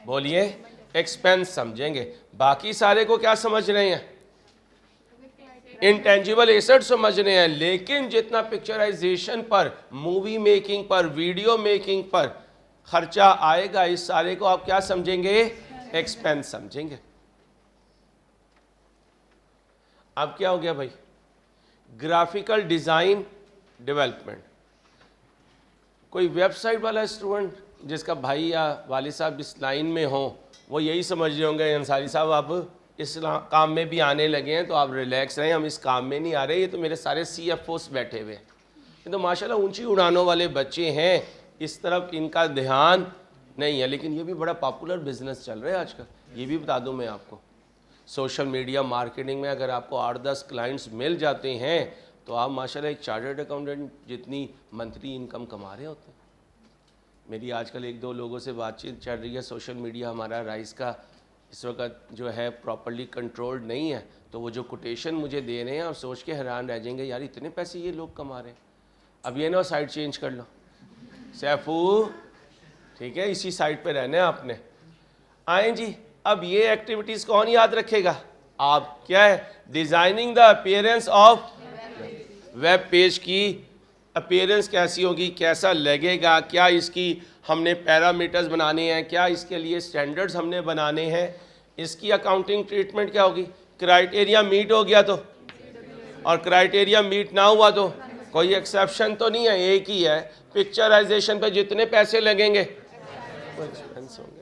बोलिए एक्सपेंस समझेंगे। बाकी सारे को क्या समझ रहे हैं, इंटेंजिबल एसेट समझ रहे हैं। लेकिन जितना पिक्चराइजेशन पर, मूवी मेकिंग पर, वीडियो मेकिंग पर खर्चा आएगा, इस सारे को आप क्या समझेंगे, एक्सपेंस समझेंगे। अब क्या हो गया भाई, ग्राफिकल डिजाइन डेवलपमेंट। कोई वेबसाइट वाला स्टूडेंट जिसका भाई या वालिद साहब इस लाइन में हो, वो यही समझ रहे होंगे अंसारी साहब आप इस काम में भी आने लगे हैं तो आप रिलैक्स रहें, हम इस काम में नहीं आ रहे, ये तो मेरे सारे CFOs बैठे हुए हैं। ये तो माशाल्लाह ऊंची उड़ानों वाले बच्चे हैं, इस तरफ इनका ध्यान नहीं है। लेकिन ये भी बड़ा पॉपुलर बिजनेस चल रहा है आजकल, ये भी बता दूं मैं आपको। सोशल मीडिया मार्केटिंग में अगर आपको 8-10 क्लाइंट्स मिल जाते हैं तो आप माशाल्लाह एक चार्टर्ड अकाउंटेंट जितनी मंथली इनकम कमा रहे होते हैं। मेरी आजकल 1-2 लोगों से बातचीत चल रही है, सोशल मीडिया हमारा राइस का इस वक्त जो है प्रॉपर्ली कंट्रोल्ड नहीं है, तो वो जो कोटेशन मुझे दे रहे हैं आप सोच के हैरान रह जाएंगे, यार इतने पैसे ये लोग कमा रहे हैं। अब ये ना साइड चेंज कर लो सैफू, ठीक है, इसी साइड पे रहना है आपने। आए जी, अब ये एक्टिविटीज़ कौन याद रखेगा, आप क्या है, designing the appearance of web page की अपीयरेंस कैसी होगी, कैसा लगेगा, क्या इसकी हमने पैरामीटर्स बनाने हैं, क्या इसके लिए स्टैंडर्ड्स हमने बनाने हैं, इसकी अकाउंटिंग ट्रीटमेंट क्या होगी, क्राइटेरिया मीट हो गया तो, और क्राइटेरिया मीट ना हुआ तो कोई एक्सेप्शन तो नहीं है, एक ही है, पिक्चराइजेशन पे जितने पैसे लगेंगे वो एक्सपेंस होंगे।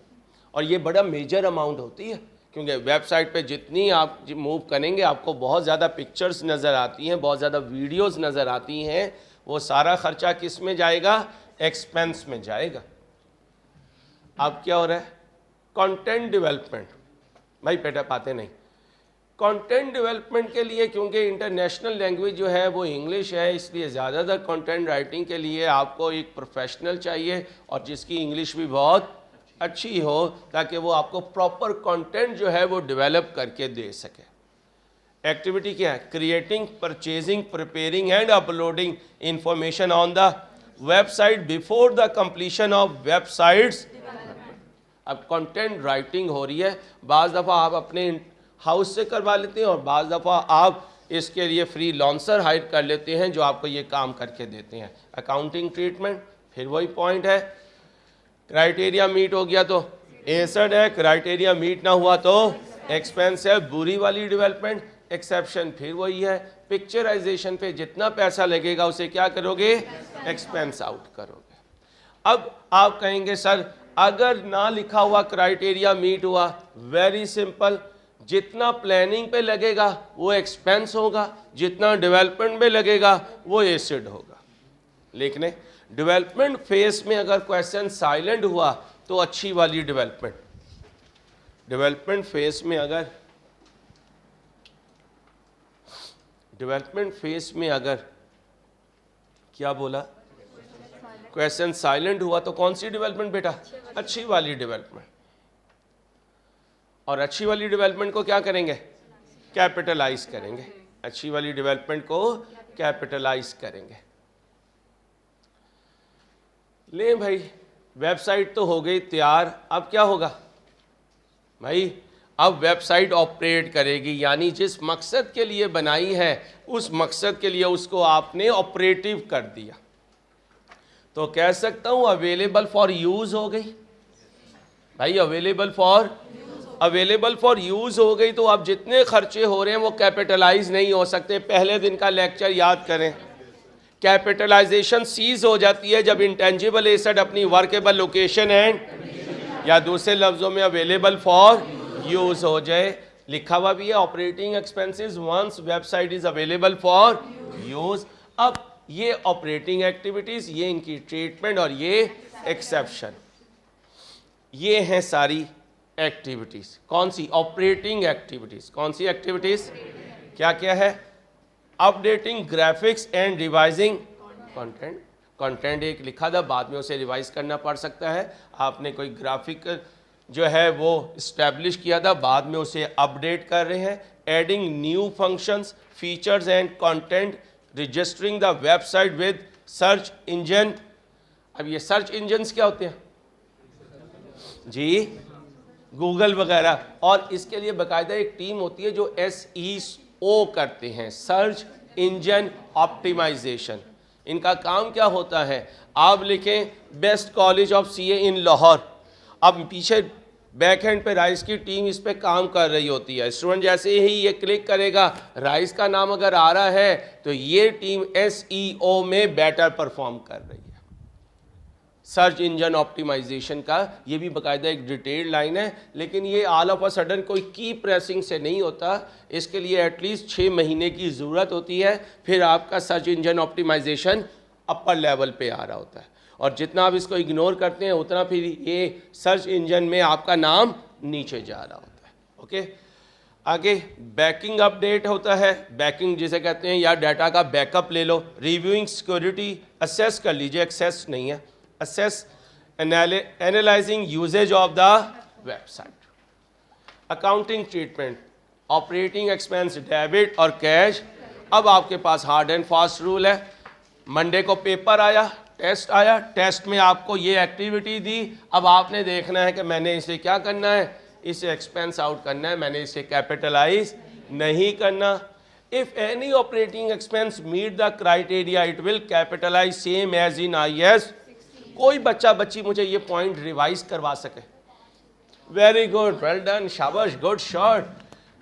और ये बड़ा मेजर अमाउंट होती है, क्योंकि वेबसाइट पे जितनी आप मूव करेंगे आपको बहुत ज़्यादा पिक्चर्स नज़र आती हैं, बहुत ज़्यादा वीडियोस नज़र आती हैं, वो सारा खर्चा किस में जाएगा, एक्सपेंस में जाएगा। अब क्या हो रहा है, कंटेंट डेवलपमेंट। भाई बेटा पाते नहीं, कंटेंट डेवलपमेंट के लिए क्योंकि इंटरनेशनल लैंग्वेज जो है वो इंग्लिश है, इसलिए ज़्यादातर कंटेंट राइटिंग के लिए आपको एक प्रोफेशनल चाहिए और जिसकी इंग्लिश भी बहुत अच्छी हो, ताकि वो आपको प्रॉपर कंटेंट जो है वो डेवलप करके दे सके। एक्टिविटी क्या है, creating, purchasing, preparing and uploading information on the website before the completion of websites. अब कंटेंट राइटिंग हो रही है, बाज़ दफ़ा आप अपने हाउस से करवा लेते हैं और बाज़ दफ़ा आप इसके लिए फ्री लॉन्सर हायर कर लेते हैं जो आपको ये काम करके देते हैं। अकाउंटिंग ट्रीटमेंट, फिर वही पॉइंट है, क्राइटेरिया मीट हो गया तो एसेट है, क्राइटेरिया मीट ना हुआ तो एक्सपेंस है। बुरी वाली डेवलपमेंट, एक्सेप्शन, फिर वही है, पिक्चराइजेशन पे जितना पैसा लगेगा उसे क्या करोगे, एक्सपेंस आउट करोगे। अब आप कहेंगे सर अगर ना लिखा हुआ क्राइटेरिया मीट हुआ, वेरी सिंपल, जितना प्लानिंग पे लगेगा वो एक्सपेंस होगा, जितना डेवलपमेंट में लगेगा वो एसेट होगा। लेकिन डेवलपमेंट फेज में अगर क्वेश्चन साइलेंट हुआ तो अच्छी वाली डेवलपमेंट, डेवलपमेंट फेज में अगर क्या बोला, क्वेश्चन साइलेंट हुआ तो कौन सी डेवलपमेंट बेटा, अच्छी वाली डेवलपमेंट। और अच्छी वाली डेवलपमेंट को क्या करेंगे, कैपिटलाइज करेंगे, अच्छी वाली डेवलपमेंट को कैपिटलाइज करेंगे। ले भाई वेबसाइट तो हो गई तैयार, अब क्या होगा भाई, अब वेबसाइट ऑपरेट करेगी, यानी जिस मकसद के लिए बनाई है उस मकसद के लिए उसको आपने ऑपरेटिव कर दिया, तो कह सकता हूं अवेलेबल फॉर यूज हो गई भाई, अवेलेबल फॉर यूज हो गई। तो अब जितने खर्चे हो रहे हैं वो कैपिटलाइज नहीं हो सकते। पहले दिन का लेक्चर याद करें, कैपिटलाइजेशन सीज हो जाती है जब इंटेंजिबल एसेट अपनी वर्केबल लोकेशन एंड या दूसरे लफ्जों में अवेलेबल फॉर यूज हो जाए। लिखा हुआ भी है operating expenses once website is available for use. अब ये ऑपरेटिंग एक्टिविटीज, ये इनकी ट्रीटमेंट और ये एक्सेप्शन, ये हैं सारी एक्टिविटीज। कौन सी? Operating activities. कौन सी एक्टिविटीज? क्या क्या है? Updating graphics and revising content. Content एक लिखा था, बाद में उसे रिवाइज करना पड़ सकता है। आपने कोई ग्राफिक जो है वो इस्टेब्लिश किया था, बाद में उसे अपडेट कर रहे हैं। Adding new functions, features and content, registering the website with search engine. अब ये सर्च इंजन्स क्या होते हैं जी? गूगल वगैरह। और इसके लिए बाकायदा एक टीम होती है जो SEO करते हैं, सर्च इंजन ऑप्टिमाइजेशन। इनका काम क्या होता है? आप लिखें बेस्ट कॉलेज ऑफ CA इन लाहौर, अब पीछे बैक हैंड पे राइस की टीम इस पे काम कर रही होती है। स्टूडेंट जैसे ही ये क्लिक करेगा, राइस का नाम अगर आ रहा है तो ये टीम SEO में बेटर परफॉर्म कर रही है। सर्च इंजन ऑप्टिमाइजेशन का ये भी बाकायदा एक डिटेल लाइन है, लेकिन ये ऑल ऑफ अ सडन कोई की प्रेसिंग से नहीं होता। इसके लिए एटलीस्ट 6 महीने की ज़रूरत होती है, फिर आपका search engine optimisation upper level पे आ रहा होता है। और जितना आप इसको इग्नोर करते हैं उतना फिर ये सर्च इंजन में आपका नाम नीचे जा रहा होता है। ओके, आगे बैकिंग अपडेट होता है। बैकिंग जिसे कहते हैं, या डाटा का बैकअप ले लो। रिव्यूइंग सिक्योरिटी, असेस कर लीजिए, एक्सेस नहीं है, assess analysing usage of the website. Accounting treatment, operating expense debit और कैश। अब आपके पास हार्ड एंड फास्ट रूल है। मंडे को पेपर आया, टेस्ट आया, टेस्ट में आपको ये एक्टिविटी दी। अब आपने देखना है कि मैंने इसे क्या करना है, इसे एक्सपेंस आउट करना है, मैंने इसे कैपिटलाइज नहीं करना। If any operating expense meet the criteria it will capitalise same as in IAS। कोई बच्चा बच्ची मुझे ये पॉइंट रिवाइज करवा सके? वेरी गुड, वेल डन, शाबाश, गुड शॉट।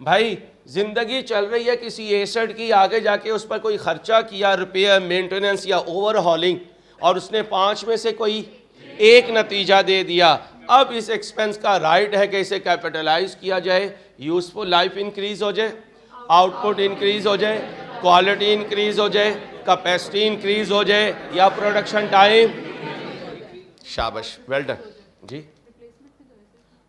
भाई जिंदगी चल रही है किसी एसेट की, आगे जाके उस पर कोई खर्चा किया, रिपेयर, मेंटेनेंस या ओवरहॉलिंग, और उसने 5 में से कोई एक नतीजा दे दिया। अब इस एक्सपेंस का राइट है कि इसे कैपिटलाइज किया जाए, यूजफुल लाइफ इंक्रीज हो जाए, आउटपुट इंक्रीज हो जाए, क्वालिटी इंक्रीज हो जाए, कैपेसिटी इंक्रीज हो जाए, या प्रोडक्शन टाइम। शाबाश, वेल डन जी।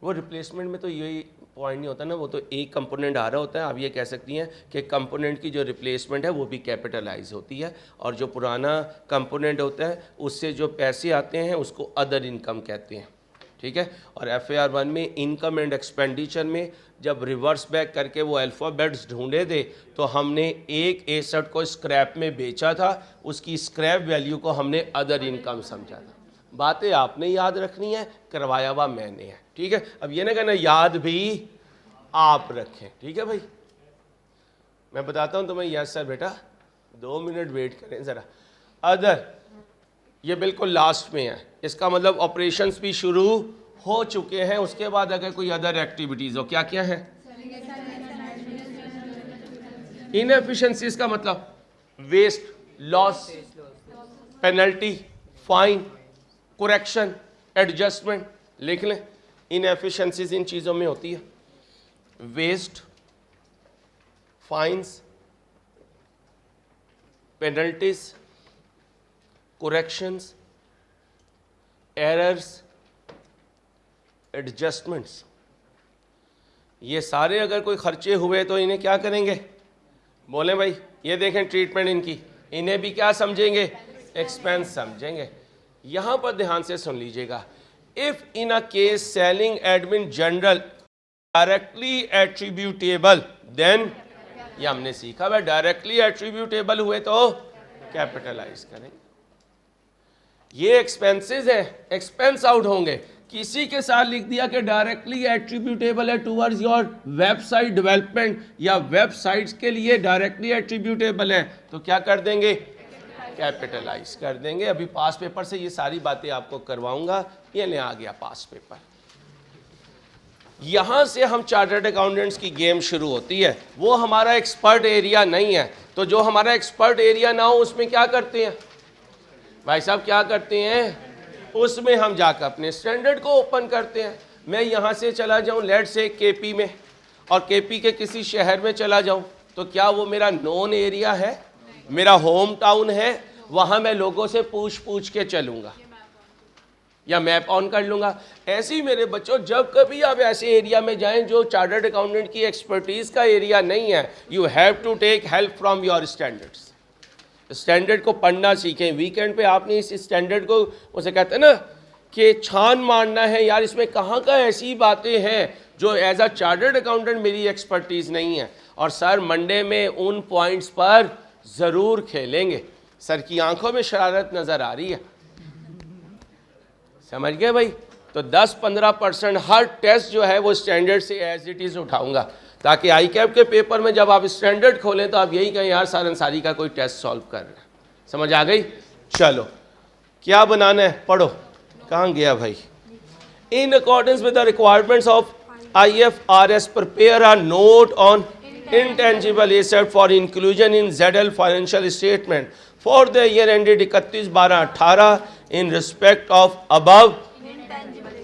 वो रिप्लेसमेंट में तो यही पॉइंट नहीं होता ना, वो तो एक कंपोनेंट आ रहा होता है। आप ये कह सकती हैं कि कंपोनेंट की जो रिप्लेसमेंट है वो भी कैपिटलाइज होती है, और जो पुराना कंपोनेंट होता है उससे जो पैसे आते हैं उसको अदर इनकम कहते हैं। ठीक है। और FAR 1 में इनकम एंड एक्सपेंडिचर में जब रिवर्स बैक करके वो अल्फ़ाबेट्स ढूंढे थे तो हमने एक एसेट को स्क्रैप में बेचा था, उसकी स्क्रैप वैल्यू को हमने अदर इनकम समझा था। बातें आपने याद रखनी है, करवाया हुआ मैंने है। ठीक है। अब ये ना कहना याद भी आप रखें। ठीक है भाई, मैं बताता हूँ तुम्हें। यस सर बेटा, 2 मिनट वेट करें ज़रा। अदर, ये बिल्कुल लास्ट में है, इसका मतलब ऑपरेशंस भी शुरू हो चुके हैं। उसके बाद अगर कोई अदर एक्टिविटीज़ हो, क्या क्या है? इनएफिशिएंसीज का मतलब waste, loss, penalty, fine, correction, adjustment. लिख लें, इनएफिशिएंसीज इन चीज़ों में होती है। Waste, fines, penalties, corrections, errors, adjustments. ये सारे अगर कोई खर्चे हुए तो इन्हें क्या करेंगे? बोलें भाई, ये देखें ट्रीटमेंट इनकी, इन्हें भी क्या समझेंगे? एक्सपेंस समझेंगे। यहां पर ध्यान से सुन लीजिएगा। If in a case selling admin general directly attributable, then, ये हमने सीखा भाई, डायरेक्टली एट्रीब्यूटेबल हुए तो कैपिटलाइज करेंगे। ये एक्सपेंसेस है, एक्सपेंस आउट होंगे। किसी के साथ लिख दिया कि डायरेक्टली एट्रीब्यूटेबल है टूवर्ड्स योर वेबसाइट डेवलपमेंट, या वेबसाइट्स के लिए डायरेक्टली एट्रीब्यूटेबल है, तो क्या कर देंगे? कैपिटलाइज कर देंगे। अभी पास पेपर से ये सारी बातें आपको करवाऊंगा। ये ले आ गया पास पेपर। यहाँ से हम चार्टर्ड अकाउंटेंट्स की गेम शुरू होती है। वो हमारा एक्सपर्ट एरिया नहीं है, तो जो हमारा एक्सपर्ट एरिया ना हो उसमें क्या करते हैं भाई साहब, क्या करते हैं, उसमें हम जाकर अपने स्टैंडर्ड को ओपन करते हैं। मैं यहाँ से चला जाऊँ लेट से केपी में, और केपी के किसी शहर में चला जाऊँ, तो क्या वो मेरा नॉन एरिया है, मेरा होम टाउन है? वहाँ मैं लोगों से पूछ के चलूँगा या मैप ऑन कर लूँगा। ऐसे ही मेरे बच्चों, जब कभी आप ऐसे एरिया में जाएं जो चार्टर्ड अकाउंटेंट की एक्सपर्टीज़ का एरिया नहीं है, you have to take help from your standards. Standard को पढ़ना सीखें। वीकेंड पे आपने इस स्टैंडर्ड को, उसे कहते हैं ना कि छान मारना है, यार इसमें कहाँ का ऐसी बातें हैं जो एज अ चार्टर्ड अकाउंटेंट मेरी एक्सपर्टीज़ नहीं है। और सर मंडे में उन पॉइंट्स पर ज़रूर खेलेंगे। सर की आंखों में शरारत नज़र आ रही है, समझ गए भाई? तो 10-15% हर टेस्ट जो है वो स्टैंडर्ड से एज इट इज़ उठाऊंगा, ताकि आई कैप के पेपर में जब आप स्टैंडर्ड खोलें तो आप यही कहें यार सर अंसारी का कोई टेस्ट सॉल्व कर रहे हैं। समझ आ गई? चलो क्या बनाना है, पढ़ो। कहाँ गया भाई? In accordance with the requirements of IFRS prepare a note on intangible asset for inclusion in ZL financial statement for the year ended 31/12/18 in respect of above।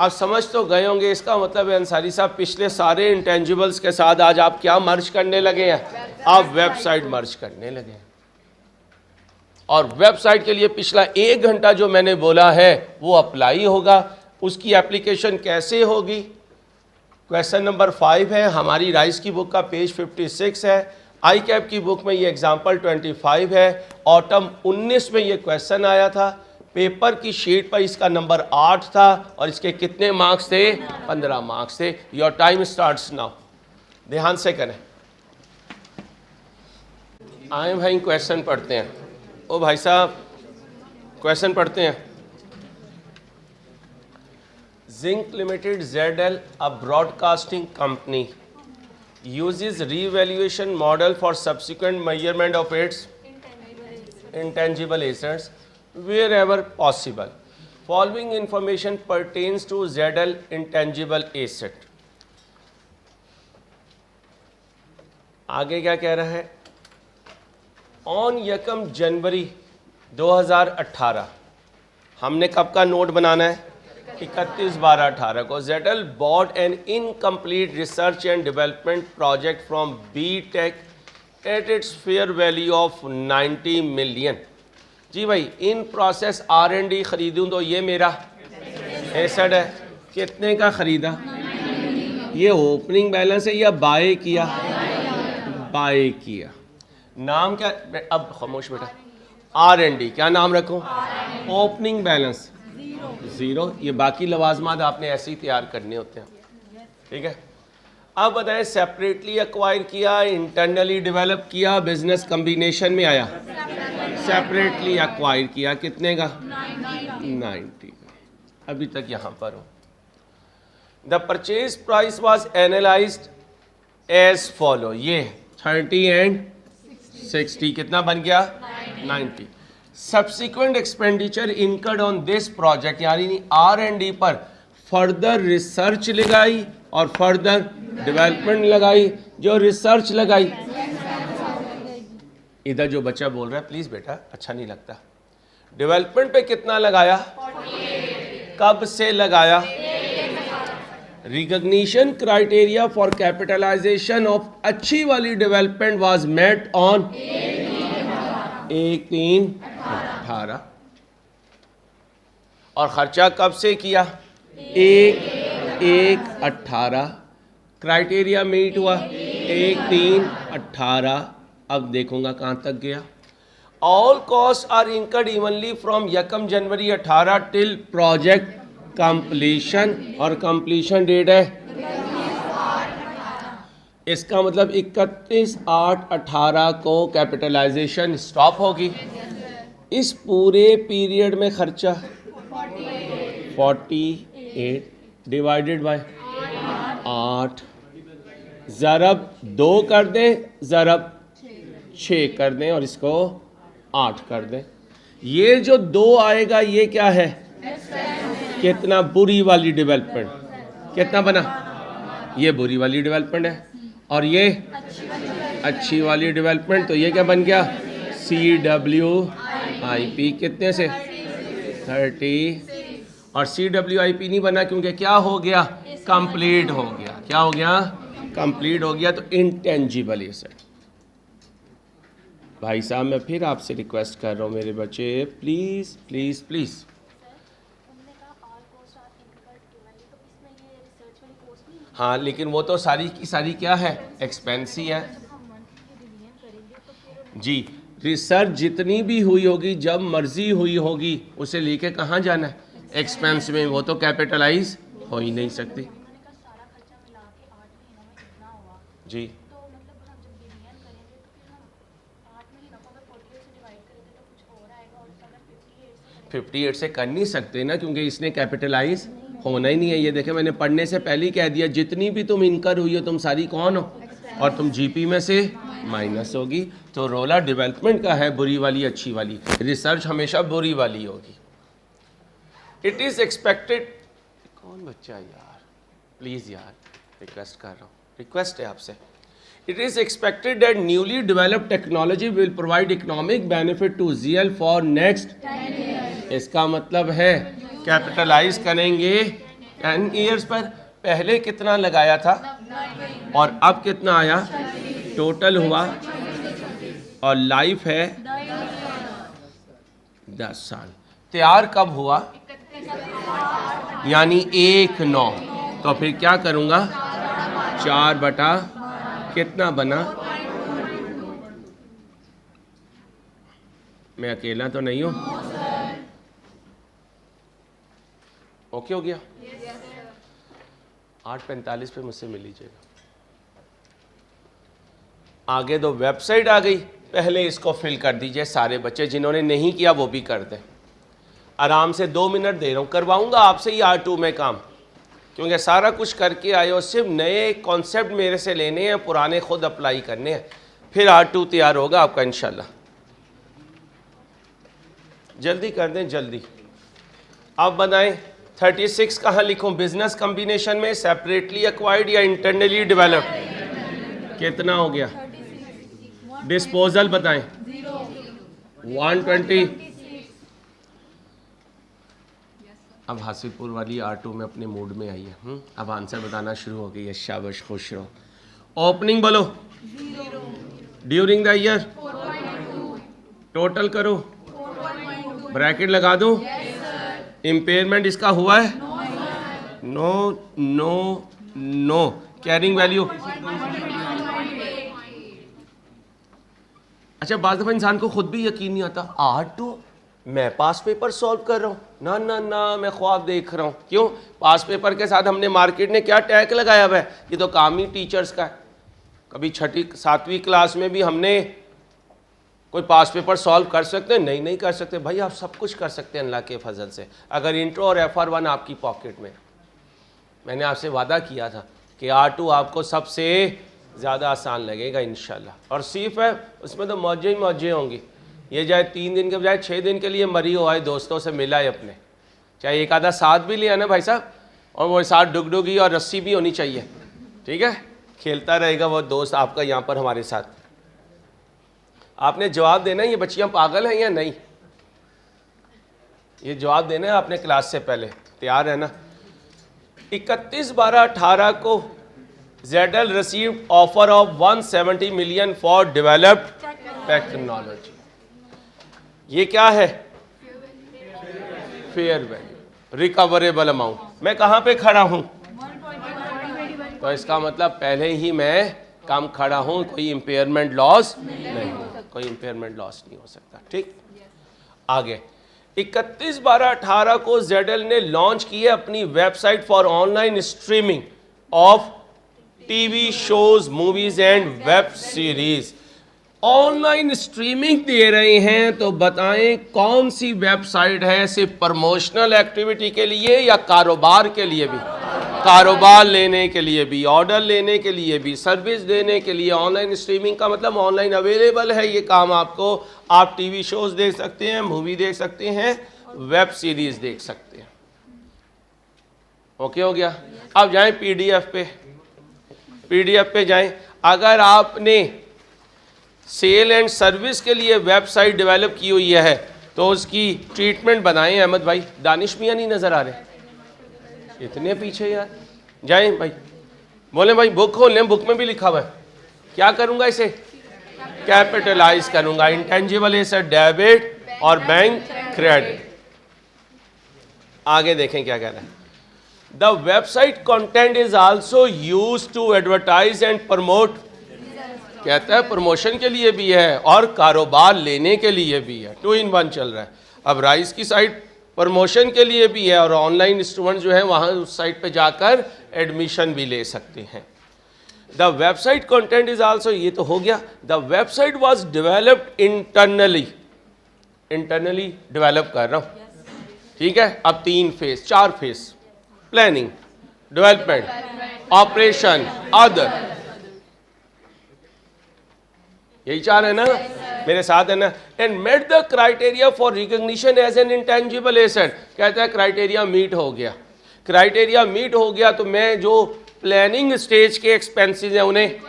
आप समझ तो गए होंगे, इसका मतलब है अंसारी साहब पिछले सारे इंटेंजिबल्स के साथ आज आप क्या मर्ज करने लगे हैं? आप वेबसाइट मर्ज करने लगे हैं। और वेबसाइट के लिए पिछला 1 घंटा जो मैंने बोला है वो अप्लाई होगा। उसकी एप्लीकेशन कैसे होगी? क्वेश्चन नंबर 5 है, हमारी राइस की बुक का पेज 56 है, आई कैप की बुक में ये एग्जाम्पल 25 है, ऑटम 19 में ये क्वेश्चन आया था, पेपर की शीट पर इसका नंबर 8 था और इसके कितने मार्क्स थे? 15 मार्क्स थे। Your time starts now. ध्यान से करें। आए भाई क्वेश्चन पढ़ते हैं। ओ भाई साहब क्वेश्चन पढ़ते हैं। Zinc Limited ZL, a broadcasting company, uses revaluation model for subsequent measurement of its intangible assets wherever possible. Following information pertains to ZL intangible asset. आगे क्या कह रहा है? On 1 जनवरी 2018, हमने कब का नोट बनाना है? 31/12/18 को ZL bought an incomplete research and development project from BTech at its fair value of 90 million। जी भाई, इन प्रोसेस R&D खरीदूं तो ये मेरा एसेट है। कितने का खरीदा? ये ओपनिंग बैलेंस है या बाय किया? बाय किया। नाम क्या? अब खामोश बेटा। R&D क्या नाम रखूं? Opening balance 0। ये बाकी लवाजमात आपने ऐसे ही तैयार करने होते हैं, ठीक है? अब बताएं, सेपरेटली एक्वायर किया, इंटरनली डेवलप किया, बिजनेस कॉम्बिनेशन में आया? सेपरेटली एक्वायर किया। कितने का? 90 का। अभी तक यहाँ पर हो। The purchase price was analysed as follow. ये 30 एंड 60 कितना बन गया? 90। Subsequent expenditure incurred on this project, यानी R&D पर फर्दर रिसर्च लगाई और फर्दर डेवलपमेंट लगाई। जो रिसर्च लगाई, इधर जो बच्चा बोल रहा है प्लीज बेटा, अच्छा नहीं लगता। डेवलपमेंट पे कितना लगाया? कब से लगाया? Recognition criteria for capitalisation of अच्छी वाली डेवलपमेंट वाज मेट ऑन 1/3/18। और खर्चा कब से किया? 1/1/18। क्राइटेरिया मीट हुआ 1/3/18। अब देखूंगा कहां तक गया। All cost are incurred evenly from 1 January 18 till project completion, और कंप्लीशन डेट है, इसका मतलब 31/8/18 को कैपिटलाइजेशन स्टॉप होगी। इस पूरे पीरियड में खर्चा 48 डिवाइडेड बाय 8, ज़रब 2 कर दें, ज़रब 6 कर दें और इसको 8 कर दें। ये जो 2 आएगा ये क्या है? कितना बुरी वाली डेवलपमेंट, कितना बना? ये बुरी वाली डेवलपमेंट है, और ये अच्छी वाली डेवलपमेंट। तो ये क्या बन गया, CWIP कितने से 30, और CWIP नहीं बना क्योंकि क्या हो गया, कंप्लीट हो गया। क्या हो गया, कंप्लीट हो गया। तो इंटेंजिबल एसेट। भाई साहब मैं फिर आपसे रिक्वेस्ट कर रहा हूँ मेरे बच्चे, प्लीज़ प्लीज़ प्लीज़। हाँ लेकिन वो तो सारी की सारी क्या है, एक्सपेंस ही है जी। रिसर्च जितनी भी हुई होगी, जब मर्जी हुई होगी, उसे लेके कहाँ जाना है, एक्सपेंस में। वो तो कैपिटलाइज हो ही नहीं सकती जी। 58 से कर नहीं सकते ना, क्योंकि इसने कैपिटलाइज होना ही नहीं है। ये देखे मैंने पढ़ने से पहले ही कह दिया, जितनी भी तुम इनकर हुई हो तुम सारी कौन हो, और तुम जीपी में से माइनस होगी। तो रोला डेवलपमेंट का है बुरी वाली अच्छी वाली, रिसर्च हमेशा बुरी वाली होगी। इट इज़ एक्सपेक्टेड, कौन बच्चा यार, प्लीज़ यार रिक्वेस्ट कर रहा हूँ, रिक्वेस्ट है आपसे। It is expected that newly developed technology will provide economic benefit to ZL for next 10 years. इसका मतलब है कैपिटलाइज करेंगे 10 years पर। पहले कितना लगाया था और अब कितना आया, टोटल हुआ, और लाइफ है 10 साल। तैयार कब हुआ, यानी 1/9। तो फिर क्या करूँगा, 4/, कितना बना, मैं अकेला तो नहीं हूं, ओके हो गया। 8:45 पे मुझसे मिल लीजिएगा। आगे दो वेबसाइट आ गई, पहले इसको फिल कर दीजिए सारे बच्चे, जिन्होंने नहीं किया वो भी कर दें। आराम से 2 मिनट दे रहा हूं, करवाऊंगा आपसे ही R2 में काम, क्योंकि सारा कुछ करके आए हो। सिर्फ नए कॉन्सेप्ट मेरे से लेने हैं, पुराने खुद अप्लाई करने हैं, फिर R2 तैयार होगा आपका इंशाल्लाह। जल्दी कर दें जल्दी। अब बताएं 36 कहाँ लिखूं, बिजनेस कॉम्बिनेशन में सेपरेटली एक्वायर्ड या इंटरनली डेवलप्ड, कितना हो गया। डिस्पोजल बताएं 120। अब हासिलपुर वाली R2 में अपने मूड में आई है। अब आंसर बताना शुरू हो गई है, शाबाश खुश रहो। ओपनिंग बोलो, ड्यूरिंग द ईयर, टोटल करो, ब्रैकेट लगा दो, इम्पेयरमेंट इसका हुआ है, no no no, carrying value. अच्छा बाज़ दफ़ा इंसान को खुद भी यकीन नहीं आता, R2 मैं पास पेपर सॉल्व कर रहा हूँ, ना ना ना मैं ख्वाब देख रहा हूँ। क्यों, पास पेपर के साथ हमने मार्केट ने क्या टैग लगाया हुआ है, ये तो काम ही टीचर्स का है। कभी 6ठी 7वीं क्लास में भी हमने कोई पास पेपर सॉल्व कर सकते हैं, नहीं कर सकते। भाई आप सब कुछ कर सकते हैं अल्लाह के फजल से, अगर इंट्रो और FR1 आपकी पॉकेट में। मैंने आपसे वादा किया था कि R2 आपको सबसे ज़्यादा आसान लगेगा इंशाल्लाह। और सिर्फ है उसमें तो मौजें ही मौजें होंगी। ये चाहे 3 दिन के बजाय 6 दिन के लिए मरी हो आए, दोस्तों से मिला है अपने, चाहे एक आधा साथ भी लिया ना भाई साहब, और वो साथ डुगडुगी और रस्सी भी होनी चाहिए, ठीक है, खेलता रहेगा वो दोस्त आपका यहाँ पर हमारे साथ। आपने जवाब देना है ये बच्चियाँ पागल हैं या नहीं, ये जवाब देना है आपने क्लास से पहले, तैयार है ना। 31/12/18 को ZL received offer of 170 million for developed technology. ये क्या है, फेयर वैल्यू, रिकवरेबल अमाउंट। मैं कहाँ पे खड़ा हूँ, तो इसका मतलब पहले ही मैं कम खड़ा हूँ, कोई इम्पेयरमेंट लॉस नहीं, कोई इम्पेयरमेंट लॉस नहीं हो सकता। ठीक, आगे 31/12/18 को ZL ने लॉन्च की है अपनी website for online streaming of TV shows, movies and web series. Online streaming दे रहे हैं, तो बताएं कौन सी वेबसाइट है, सिर्फ प्रमोशनल एक्टिविटी के लिए या कारोबार के लिए भी, कारोबार लेने के लिए भी, ऑर्डर लेने के लिए भी, सर्विस देने के लिए। ऑनलाइन स्ट्रीमिंग का मतलब ऑनलाइन अवेलेबल है ये काम आपको, आप टीवी शोज देख सकते हैं, मूवी देख सकते हैं, वेब सीरीज देख सकते हैं। ओके हो गया। अब जाएं PDF पे, PDF पे जाएं। अगर आपने सेल एंड सर्विस के लिए वेबसाइट डेवलप की हुई है तो उसकी ट्रीटमेंट बनाएं। अहमद भाई, दानिश मियाँ नहीं नज़र आ रहे, इतने पीछे यार। जाएं भाई, बोले भाई बुक खोल लें, बुक में भी लिखा हुआ है। क्या करूँगा इसे? कैपिटलाइज करूँगा। इंटेंजिबल एसेट डेबिट और बैंक क्रेडिट। आगे देखें क्या कह रहा है। The website content is also used to advertise and promote. कहता है प्रमोशन के लिए भी है और कारोबार लेने के लिए भी है, 2 in 1 चल रहा है। अब राइस की साइट प्रमोशन के लिए भी है और ऑनलाइन स्टूडेंट जो है वहाँ उस साइट पे जाकर एडमिशन भी ले सकते हैं। The website content is also, ये तो हो गया। The website was developed internally, internally develop कर रहा हूँ, ठीक है। अब 4 phase, planning, development, operation, other, यही 4 है ना, मेरे साथ है ना। And met the criteria for recognition as an intangible asset. कहता है क्राइटेरिया मीट हो गया। क्राइटेरिया मीट हो गया तो मैं जो प्लानिंग स्टेज के एक्सपेंसेस हैं उन्हें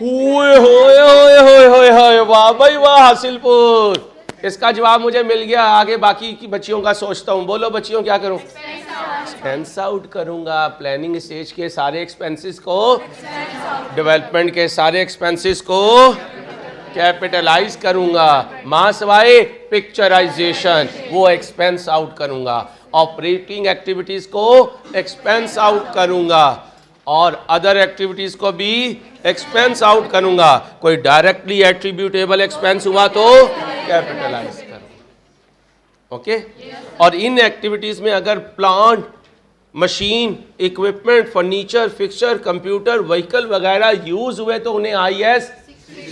होए वाह भाई वाह हासिलपुर, इसका जवाब मुझे मिल गया। आगे बाकी की बच्चियों का सोचता हूँ। बोलो बच्चियों क्या करूँ? एक्सपेंस आउट करूंगा। प्लानिंग स्टेज के सारे एक्सपेंसेस को, डेवलपमेंट के सारे एक्सपेंसेस को कैपिटलाइज करूंगा। मां सवाए पिक्चराइजेशन, वो एक्सपेंस आउट करूंगा। ऑपरेटिंग एक्टिविटीज को एक्सपेंस आउट करूंगा और अदर एक्टिविटीज को भी एक्सपेंस आउट करूंगा। कोई डायरेक्टली एट्रीब्यूटेबल एक्सपेंस हुआ तो कैपिटलाइज करूंगा। ओके। और इन एक्टिविटीज में अगर plant, machine, equipment, furniture, fixture, computer, vehicle वगैरह यूज हुए तो उन्हें IS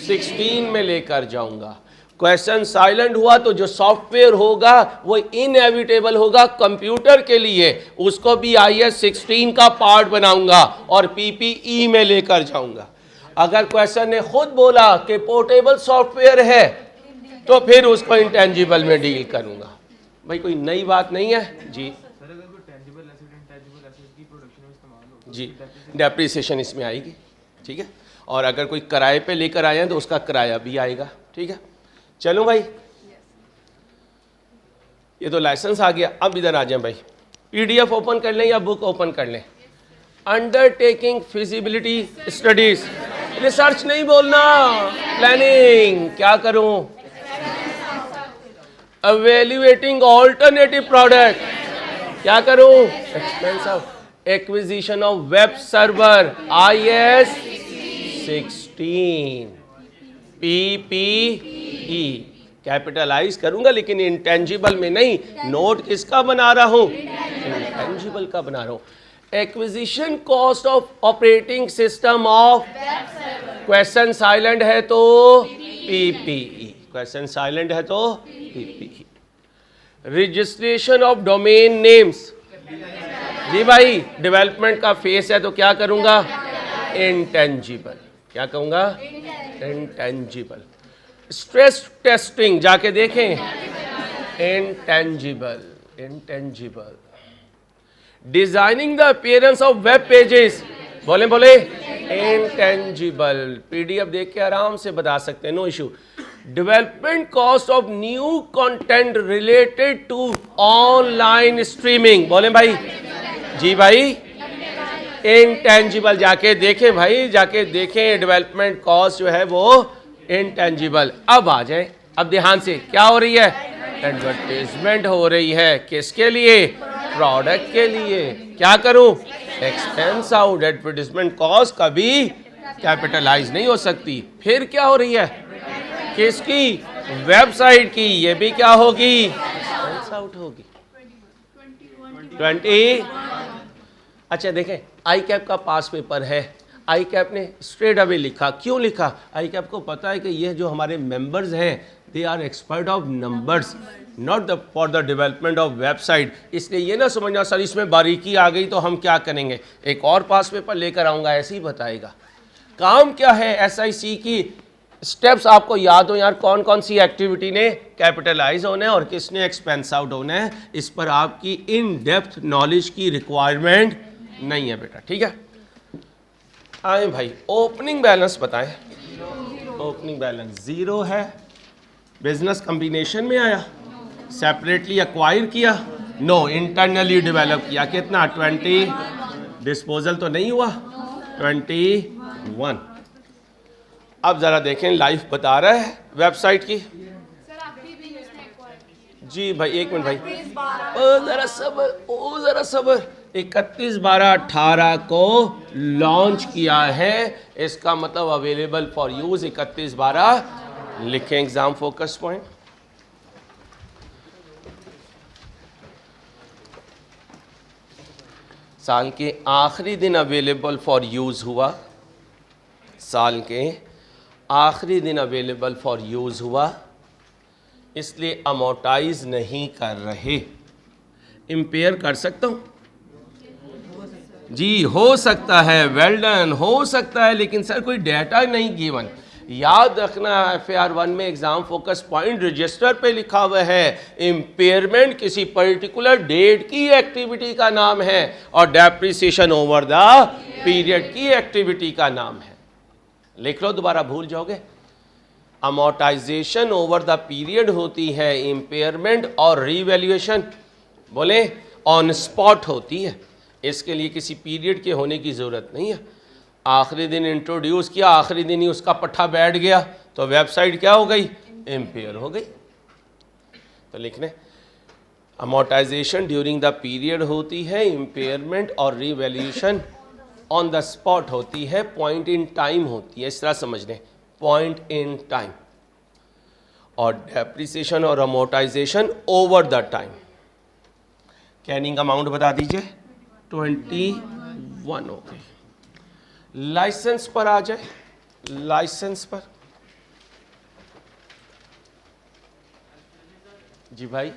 16 में लेकर जाऊंगा। क्वेश्चन साइलेंट हुआ तो जो सॉफ्टवेयर होगा वो इनएविटेबल होगा कंप्यूटर के लिए, उसको भी IS 16 का पार्ट बनाऊंगा और PPE में लेकर जाऊंगा। अगर क्वेश्चन ने खुद बोला कि पोर्टेबल सॉफ्टवेयर है तो फिर उसको इंटेंजिबल में डील करूंगा। भाई कोई नई बात नहीं है जी। जी, डेप्रिसिएशन इसमें आएगी, ठीक है। और अगर कोई किराए पे लेकर आए हैं तो उसका किराया भी आएगा, ठीक है। चलो भाई, ये तो लाइसेंस आ गया। अब इधर आ जाए भाई, PDF ओपन कर लें या बुक ओपन कर लें। अंडरटेकिंग फिजिबिलिटी स्टडीज, रिसर्च नहीं बोलना, प्लानिंग। क्या करूं? एवेल्युएटिंग ऑल्टरनेटिव प्रोडक्ट, क्या करूं? Expense of acquisition of web server, IS 16, PPE capitalise करूंगा, लेकिन इंटेंजिबल में नहीं। नोट किसका बना रहा हूं? इंटेंजिबल का बना रहा हूं। Acquisition cost of operating system of, question silent है तो PPE, क्वेश्चन साइलेंट है तो PPE। Registration of domain names, जी भाई डेवलपमेंट का फेस है तो क्या करूंगा? इंटेंजिबल। क्या कहूंगा? इंटेंजिबल। स्ट्रेस टेस्टिंग जाके देखें, intangible, intangible. Designing the appearance of web pages, बोले बोले इंटेंजिबल। PDF देख के आराम से बता सकते हैं, no issue. Development cost of new content related to online streaming, बोले भाई जी भाई इंटेंजिबल। जाके देखें भाई, जाके देखें, डेवलपमेंट कॉस्ट जो है वो इंटेंजिबल। अब आ जाए, अब ध्यान से, क्या हो रही है? एडवर्टाइजमेंट हो रही है। किसके लिए? प्रोडक्ट के लिए। क्या करूं? Expense out. एडवर्टाइजमेंट कॉस्ट कभी कैपिटलाइज नहीं हो सकती। फिर क्या हो रही है? किसकी? वेबसाइट की। ये भी क्या होगी? एक्सपेंस आउट होगी। 20। अच्छा देखें, ICAP का पास पेपर है। ICAP ने स्ट्रेट अवे लिखा। क्यों लिखा? ICAP को पता है कि ये जो हमारे मेंबर्स हैं they are expert of numbers, not for the development of website. इसलिए ये ना समझना सर इसमें बारीकी आ गई तो हम क्या करेंगे, एक और पास पेपर लेकर आऊँगा, ऐसे ही बताएगा। काम क्या है? SIC की स्टेप्स आपको याद हो यार, कौन कौन सी एक्टिविटी ने कैपिटलाइज होना है और किसने एक्सपेंस आउट होना है। इस पर आपकी इन डेप्थ नॉलेज की रिक्वायरमेंट नहीं है बेटा, ठीक है। आए भाई, ओपनिंग बैलेंस बताएं। ओपनिंग बैलेंस 0 है। बिजनेस कॉम्बिनेशन में आया, सेपरेटली एक्वायर किया, नो, इंटरनली डेवलप किया। कितना? 20। डिस्पोजल तो नहीं हुआ, 21। अब ज़रा देखें, लाइफ बता रहा है वेबसाइट की। जी भाई, एक मिनट भाई, ज़रा सब्र। 31/12/18 को लॉन्च किया है, इसका मतलब अवेलेबल फॉर यूज़ 31/12। लिखें एग्जाम फोकस पॉइंट। साल के आखिरी दिन अवेलेबल फॉर यूज़ हुआ, साल के आखिरी दिन अवेलेबल फॉर यूज़ हुआ, इसलिए अमोटाइज नहीं कर रहे। इम्पेयर कर सकता हूँ जी, हो सकता है, वेल डन, हो सकता है, लेकिन सर कोई डेटा नहीं गिवन। याद रखना, FAR1 में एग्जाम फोकस पॉइंट रजिस्टर पे लिखा हुआ है, इम्पेयरमेंट किसी पर्टिकुलर डेट की एक्टिविटी का नाम है और डेप्रिसिएशन ओवर द पीरियड की एक्टिविटी का नाम है। लिख लो, दोबारा भूल जाओगे। अमोर्टाइजेशन ओवर द पीरियड होती है, इम्पेयरमेंट और रीवैल्यूएशन बोले ऑन स्पॉट होती है। इसके लिए किसी पीरियड के होने की ज़रूरत नहीं है। आखिरी दिन इंट्रोड्यूस किया, आखिरी दिन ही उसका पट्टा बैठ गया, तो वेबसाइट क्या हो गई? इम्पेयर हो गई। तो लिखने, अमोर्टाइजेशन ड्यूरिंग द पीरियड होती है, इम्पेयरमेंट और रीवैल्यूएशन ऑन द स्पॉट होती है, पॉइंट इन टाइम होती है। इस तरह समझ लें, पॉइंट इन टाइम। और डेप्रिसिएशन और amortisation over the time. Canning amount बता दीजिए, 21 हो गई। लाइसेंस पर आ जाए, लाइसेंस पर। जी भाई,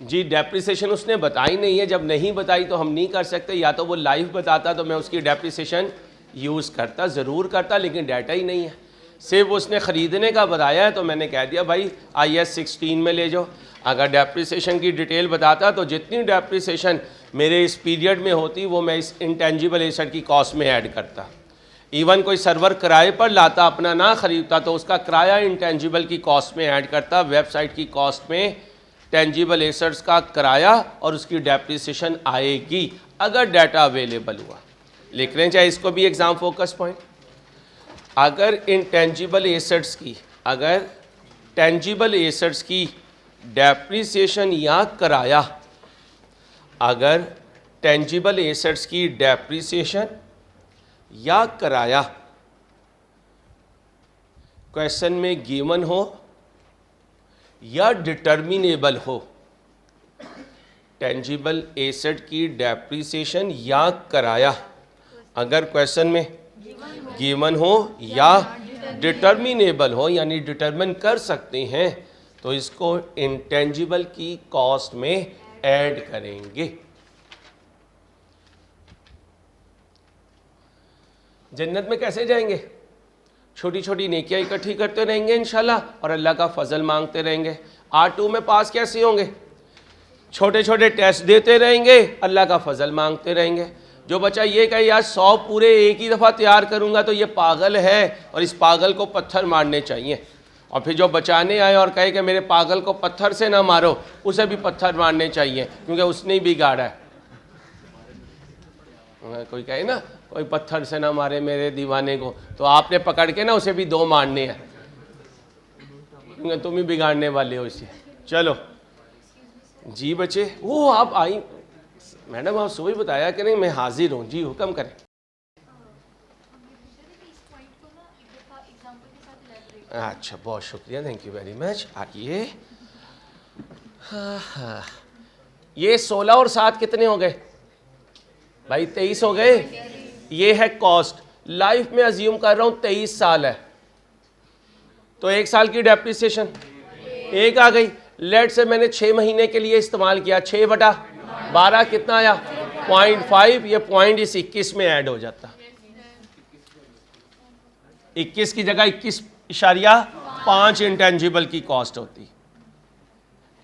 जी डेप्रिसिएशन उसने बताई नहीं है। जब नहीं बताई तो हम नहीं कर सकते। या तो वो लाइव बताता तो मैं उसकी डेप्रिसिएशन यूज़ करता, ज़रूर करता, लेकिन डाटा ही नहीं है। सिर्फ उसने ख़रीदने का बताया है, तो मैंने कह दिया भाई IAS 16 में ले जाओ। अगर डेप्रिसिएशन की डिटेल बताता तो जितनी डेप्रिसिएशन मेरे इस पीरियड में होती वो मैं इस इंटेंजिबल एसेट की कॉस्ट में ऐड करता। इवन कोई सर्वर किराए पर लाता, अपना ना ख़रीदता, तो उसका किराया इंटेंजिबल की कॉस्ट में ऐड करता। वेबसाइट की कॉस्ट में टेंजिबल एसेट्स का किराया और उसकी डेप्रिसिएशन आएगी अगर डाटा अवेलेबल हुआ। लिख लें चाहे इसको भी एग्ज़ाम फोकस पॉइंट। अगर इंटेंजिबल एसेट्स की, अगर टेंजिबल एसेट्स की डेप्रिसिएशन या किराया, अगर टेंजिबल एसेट्स की डेप्रिसिएशन या किराया क्वेश्चन में गिवन हो या डिटर्मिनेबल हो, टेंजिबल एसेट की डेप्रिसिएशन या किराया अगर क्वेश्चन में गिवन हो या डिटर्मिनेबल हो, यानी डिटर्मिन कर सकते हैं, तो इसको इंटेंजिबल की कॉस्ट में ऐड करेंगे। जन्नत में कैसे जाएंगे? छोटी छोटी नेकियां इकट्ठी करते रहेंगे इंशाल्लाह और अल्लाह का फजल मांगते रहेंगे। R2 में पास कैसे होंगे? छोटे छोटे टेस्ट देते रहेंगे, अल्लाह का फजल मांगते रहेंगे। जो बच्चा ये कहे यार 100 पूरे एक ही दफ़ा तैयार करूंगा तो ये पागल है और इस पागल को पत्थर मारने चाहिए। और फिर जो बचाने आए और कहे कि मेरे पागल को पत्थर से ना मारो, उसे भी पत्थर मारने चाहिए क्योंकि उसने ही बिगाड़ा है। कोई कहे ना कोई पत्थर से ना मारे मेरे दीवाने को, तो आपने पकड़ के ना उसे भी 2 मारने हैं क्योंकि तुम ही बिगाड़ने वाले हो इसे। चलो जी बच्चे, वो आप आई मैडम, आप सुबह बताया करें, मैं हाजिर हूँ जी, हुक्म करें। अच्छा, बहुत शुक्रिया, थैंक यू वेरी मच। आइए, ये 16 और 7 कितने हो गए भाई? 23 हो गए। ये है कॉस्ट। लाइफ में अज्यूम कर रहा हूँ 23 साल है, तो 1 साल की डेप्रिसिएशन 1 आ गई। लेट से मैंने 6 महीने के लिए इस्तेमाल किया, 6/12 कितना आया? 0.5। ये पॉइंट इस 21 में ऐड हो जाता। 21 की जगह 21.5 इंटेंजिबल की कॉस्ट होती,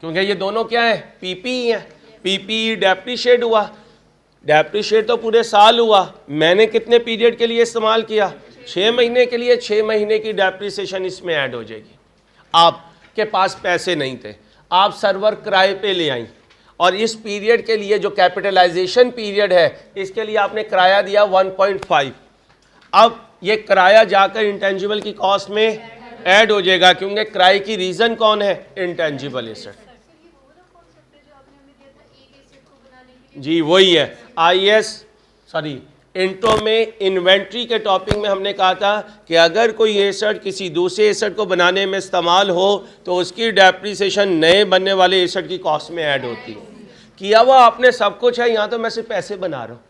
क्योंकि ये दोनों क्या है? पीपी हैं। पीपी डेप्रिशिएट हुआ, डेप्रिशिएट तो पूरे साल हुआ, मैंने कितने पीरियड के लिए इस्तेमाल किया? 6 महीने के लिए। 6 महीने की डेप्रिसिएशन इसमें ऐड हो जाएगी। आपके पास पैसे नहीं थे, आप सर्वर किराए पे ले आई और इस पीरियड के लिए जो कैपिटलाइजेशन पीरियड है इसके लिए आपने किराया दिया 1.5। अब ये किराया जाकर इंटेंजिबल की कॉस्ट में ऐड हो जाएगा, क्योंकि किराए की रीज़न कौन है? Intangible asset. जी वही है इंट्रो में इन्वेंट्री के टॉपिक में हमने कहा था कि अगर कोई एसेट किसी दूसरे एसेट को बनाने में इस्तेमाल हो तो उसकी डेप्रिसिएशन नए बनने वाले एसेट की कॉस्ट में ऐड होती है। किया हुआ आपने सब कुछ है, यहाँ तो मैं सिर्फ पैसे बना रहा हूँ।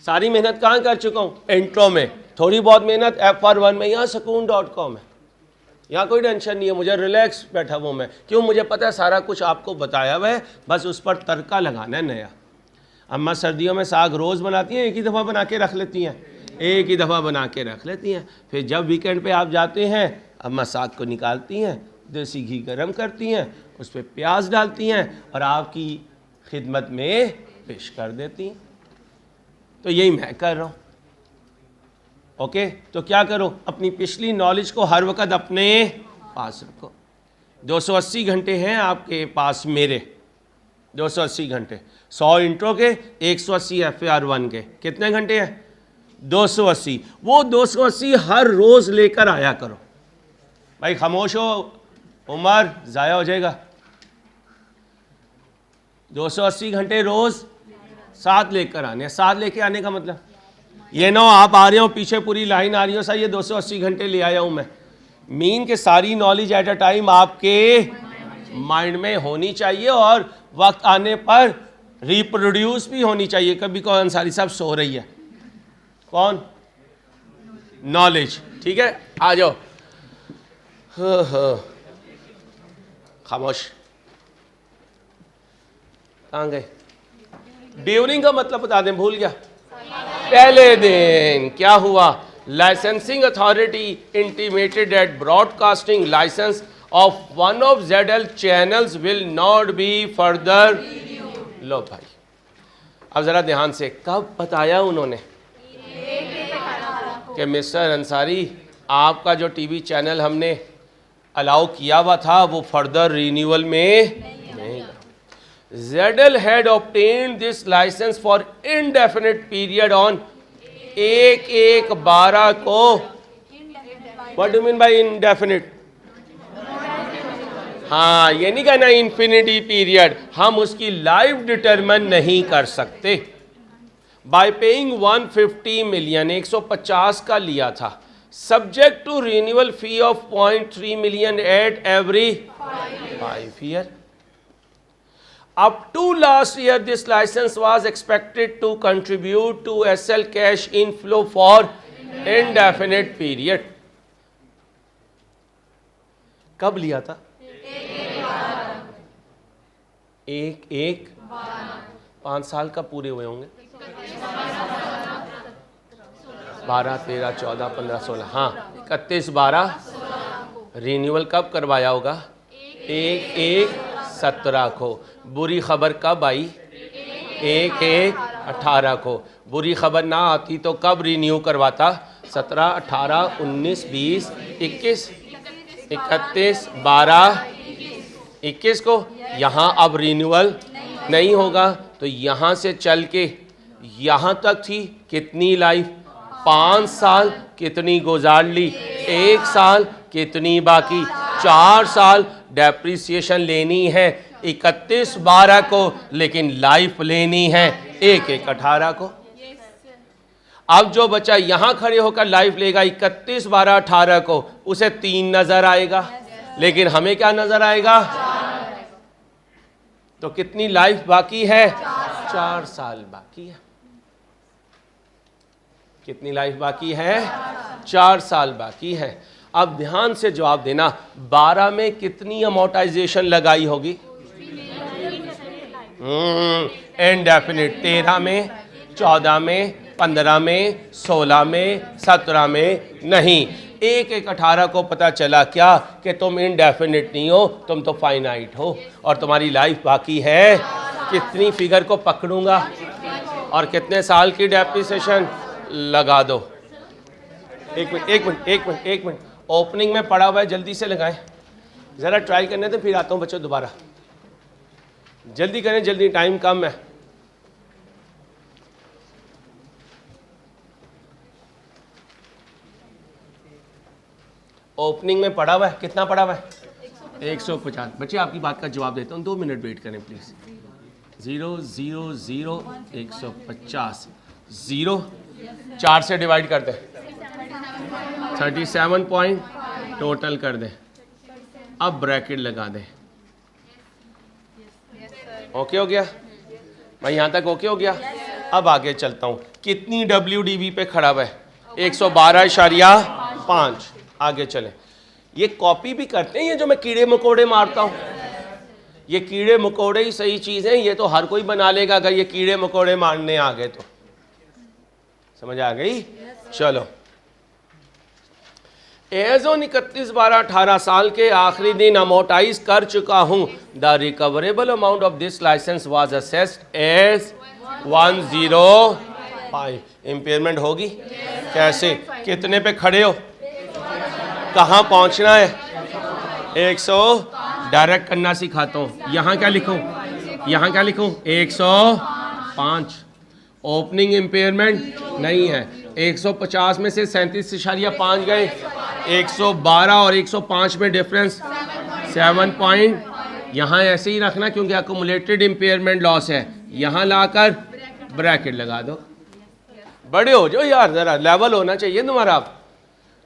सारी मेहनत कहाँ कर चुका हूँ? इंट्रो में। थोड़ी बहुत मेहनत FR1 में, यहाँ sukoon.com है, यहाँ कोई टेंशन नहीं है, मुझे रिलैक्स बैठा हूँ मैं। क्यों? मुझे पता है सारा कुछ आपको बताया हुआ है, बस उस पर तड़का लगाना है नया। अम्मा सर्दियों में साग रोज़ बनाती हैं, एक ही दफ़ा बना के रख लेती हैं, एक ही दफ़ा बना के रख लेती हैं। फिर जब वीकेंड पे आप जाते हैं, अम्मा साग को निकालती हैं, देसी घी गरम करती हैं, उस पर प्याज डालती हैं और आपकी खिदमत में पेश कर देती हैं। तो यही मैं कर रहा हूँ। ओके, तो क्या करो? अपनी पिछली नॉलेज को हर वक्त अपने पास रखो। 280 घंटे हैं आपके पास मेरे, 280 घंटे। 100 इंट्रो के, 180 FR1 के, कितने घंटे हैं? 280। वो 280 हर रोज़ लेकर आया करो। भाई खामोश हो उमर, ज़ाया हो जाएगा। 280 घंटे रोज़ साथ लेकर आने। साथ लेके आने का मतलब ये ना हो आप आ रहे हो पीछे पूरी लाइन आ रही हो, सर ये 280 घंटे ले आया हूँ मैं। मीन के सारी नॉलेज एट अ टाइम आपके माइंड में होनी चाहिए और वक्त आने पर रिप्रोड्यूस भी होनी चाहिए। कभी कौन अंसारी साहब सो रही है? कौन? नॉलेज। ठीक है, आ जाओ। खामोश, कहाँ गए? ड्यूरिंग का मतलब बता दें, भूल गया। पहले दिन क्या हुआ? Licensing authority intimated that broadcasting licence of one of ZL channels will not be further। लो भाई, अब ज़रा ध्यान से, कब बताया उन्होंने कि मिस्टर अंसारी आपका जो टीवी चैनल हमने अलाउ किया हुआ था वो फर्दर रिन्यूअल में नहीं। ZL had obtained this license for indefinite period on 1/1/12 को। What do you mean by indefinite? हाँ, ये नहीं कहना इन्फिनिटी पीरियड, हम उसकी लाइफ डिटरमिन नहीं कर सकते। बाय पेइंग 150 मिलियन, 150 का लिया था, subject to renewal fee of 0.3 million at every 5 year. Up to last year, this license was expected to contribute to SL cash inflow for indefinite period। कब लिया था? 5 साल का पूरे हुए होंगे। 12, 13, 14, 15, 16, हाँ 31/12। रिन्यूअल कब करवाया होगा? 1/1/17 को। बुरी खबर कब आई? 1/1/18 को। बुरी खबर ना आती तो कब रिन्यू करवाता? 17, 18, 19, 20, 21, 31, 12, 21 को। यहाँ अब रिन्यूअल नहीं होगा तो यहाँ से चल के यहाँ तक थी कितनी लाइफ? 5 साल। कितनी गुजार ली? 1 साल। कितनी बाकी? 4 साल। डेप्रिसिएशन लेनी है 31/12 को, लेकिन लाइफ लेनी है 1/1/18 को। अब जो बच्चा यहाँ खड़े होकर लाइफ लेगा 31/12/18 को, उसे 3 नजर आएगा, लेकिन हमें क्या नजर आएगा? तो कितनी लाइफ बाकी है? 4 साल बाकी है। कितनी लाइफ बाकी है? 4 साल बाकी है। अब ध्यान से जवाब देना, 12 में कितनी अमोर्टाइजेशन लगाई होगी? इनडेफिनिट। 13 में, 14 में, 15 में, 16 में, 17 में नहीं। 1/1/18 को पता चला क्या कि तुम इनडेफिनिट नहीं हो, तुम तो फाइनाइट हो और तुम्हारी लाइफ बाकी है। कितनी फिगर को पकड़ूंगा? और कितने साल की डेप्रिसिएशन लगा दो। एक मिनट ओपनिंग में पड़ा हुआ है, जल्दी से लगाएं, ज़रा ट्राई करने तो फिर आता हूँ बच्चों दोबारा, जल्दी करें, जल्दी, टाइम कम है। ओपनिंग में पड़ा हुआ है, कितना पड़ा हुआ है? 150। बच्चे आपकी बात का जवाब देता हूँ, 2 मिनट वेट करें प्लीज़। 0 0 0 150 0 4 से डिवाइड कर दें, 37 पॉइंट टोटल कर दें, अब ब्रैकेट लगा दें। ओके हो गया भाई, यहाँ तक ओके हो गया। अब आगे चलता हूँ, कितनी WDV पे खड़ा हुआ है? 112.5। आगे चलें। ये कॉपी भी करते हैं, ये जो मैं कीड़े मकोड़े मारता हूँ, ये कीड़े मकोड़े ही सही चीज़ है, ये तो हर कोई बना लेगा अगर ये कीड़े मकोड़े मारने आ गए तो। समझ आ गई? चलो, एज ऑन 31/12/18 साल के आखिरी दिन अमोटाइज कर चुका हूं। The recoverable amount of this licence was assessed as 105। Impairment होगी? कैसे, कितने पे खड़े हो, कहाँ पहुंचना है? 100 डायरेक्ट करना सिखाता हूँ। यहाँ क्या लिखूँ, यहाँ क्या लिखूँ? 105। ओपनिंग इम्पेयरमेंट नहीं है। 150 में से 37.5 गए, 112 और 105 में डिफरेंस 7 पॉइंट। यहाँ ऐसे ही रखना क्योंकि अकुमुलेटेड इम्पेयरमेंट लॉस है, यहाँ लाकर ब्रैकेट लगा दो। बड़े हो जाओ यार, ज़रा लेवल होना चाहिए तुम्हारा। आप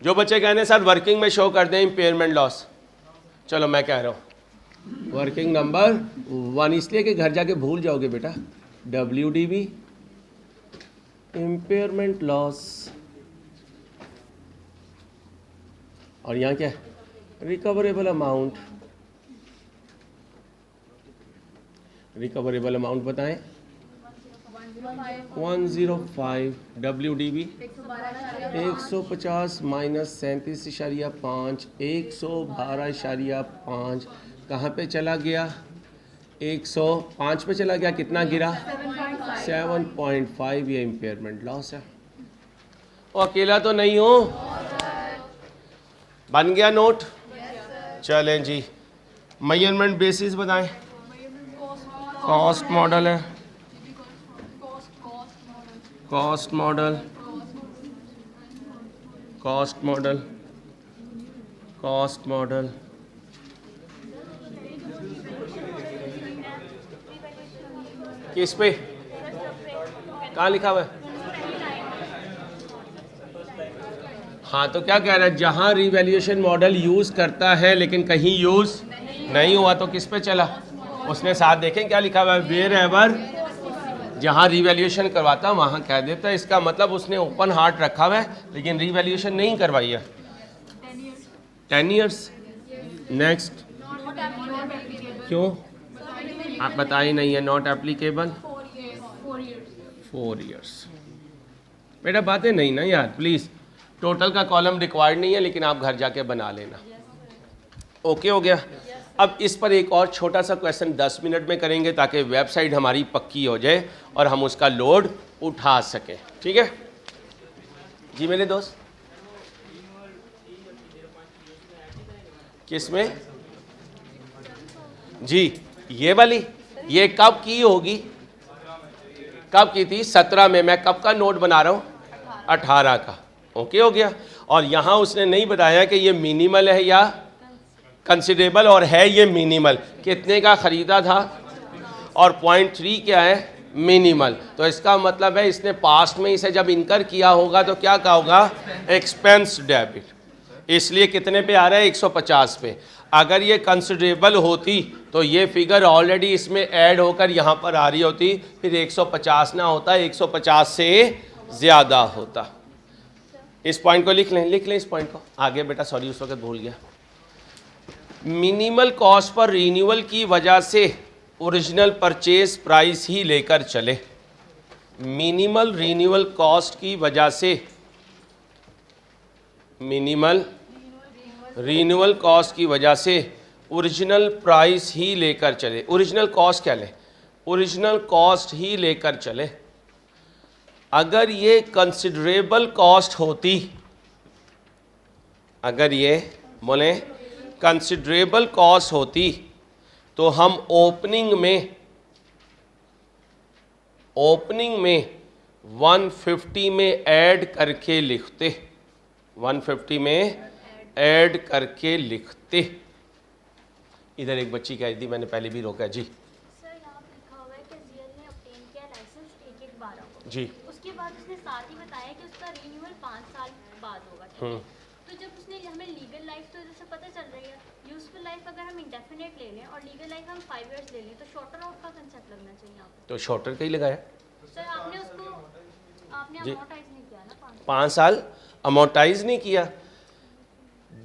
जो बच्चे कहने सर वर्किंग में शो कर दें इम्पेयरमेंट लॉस, चलो मैं कह रहा हूँ वर्किंग नंबर 1, इसलिए कि घर जाके भूल जाओगे बेटा। WDV इम्पेयरमेंट लॉस, और यहाँ क्या है? Recoverable amount. रिकवरेबल अमाउंट बताएं। 105। WDV 150 माइनस 37.5, 112.5 कहाँ पे चला गया? 105 पे चला गया, कितना गिरा? 7.5। ये इम्पेयरमेंट लॉस है। और अकेला तो नहीं हूँ, बन गया नोट? चलें जी, मेजरमेंट बेसिस बताएं। कॉस्ट मॉडल है, cost model, cost model, cost model, किस पे, कहाँ लिखा हुआ है? हाँ, तो क्या कह रहा है? जहाँ रिवैल्यूएशन मॉडल यूज़ करता है लेकिन कहीं यूज़ नहीं हुआ तो किस पे चला? उसने साथ देखें क्या लिखा हुआ है, वेयर एवर, जहाँ रिवैल्यूएशन करवाता वहाँ कह देता है। इसका मतलब उसने ओपन हार्ट रखा हुआ है लेकिन रिवैल्यूएशन नहीं करवाई है। 10 ईयर्स। नेक्स्ट, क्यों आप बताए नहीं है? Not applicable 4 years. बेटा बातें नहीं ना यार, प्लीज़। टोटल का कॉलम रिक्वायर्ड नहीं है लेकिन आप घर जाके बना लेना। ओके हो गया। अब इस पर एक और छोटा सा क्वेश्चन 10 मिनट में करेंगे ताकि वेबसाइट हमारी पक्की हो जाए और हम उसका लोड उठा सकें। ठीक है जी मेरे दोस्त? किस में जी? ये वाली, ये कब की होगी? कब की थी? 17 में। मैं कब का नोट बना रहा हूँ? 18 का। ओके हो गया। और यहाँ उसने नहीं बताया कि ये मिनिमल है या कंसिडरेबल, और है ये मिनिमल। कितने का ख़रीदा था? और 0.3 क्या है? मिनिमल। तो इसका मतलब है इसने पास्ट में इसे जब इनकर किया होगा तो क्या कहा होगा? Expense debit. इसलिए कितने पे आ रहा है? 150 पे। अगर ये कंसिडरेबल होती तो ये फिगर ऑलरेडी इसमें ऐड होकर यहाँ पर आ रही होती, फिर 150 ना होता, 150 से ज़्यादा होता। इस पॉइंट को लिख लें, लिख लें इस पॉइंट को। आगे बेटा, सॉरी उस वक्त भूल गया। मिनिमल कॉस्ट पर रिन्यूअल की वजह से ओरिजिनल परचेज प्राइस ही लेकर चले। मिनिमल रिन्यूअल कॉस्ट की वजह से, मिनिमल रिन्यूअल कॉस्ट की वजह से ओरिजिनल प्राइस ही लेकर चले। ओरिजिनल कॉस्ट क्या ले? ओरिजिनल कॉस्ट ही लेकर चले। अगर ये कंसिडरेबल कॉस्ट होती, अगर ये बोले कंसिडरेबल कॉस्ट होती तो हम ओपनिंग में 150 में ऐड करके लिखते, 150 में ऐड करके लिखते। इधर एक बच्ची कह रही थी, मैंने पहले भी रोका जी। सर यहाँ पे लिखा हुआ है कि जियल ने ऑब्टेन किया लाइसेंस 11/12 को जी। उसके बाद उसने साथ ही बताया कि उसका रिन्यूअल 5 साल बाद होगा, ठीक है? तो जब उसने हमें लीगल लाइफ तो जैसे पता चल रही है, यूजफुल लाइफ अगर हम इंडेफिनेट ले लें और लीगल लाइफ हम 5 इयर्स ले लें तो शॉर्टर आउट का कंसेप्ट लगना चाहिए यहाँ पे। तो शॉर्टर का ही लगाया सर आपने उसको अमोर्टाइज नहीं किया ना, 5 साल अमोर्टाइज नहीं किया।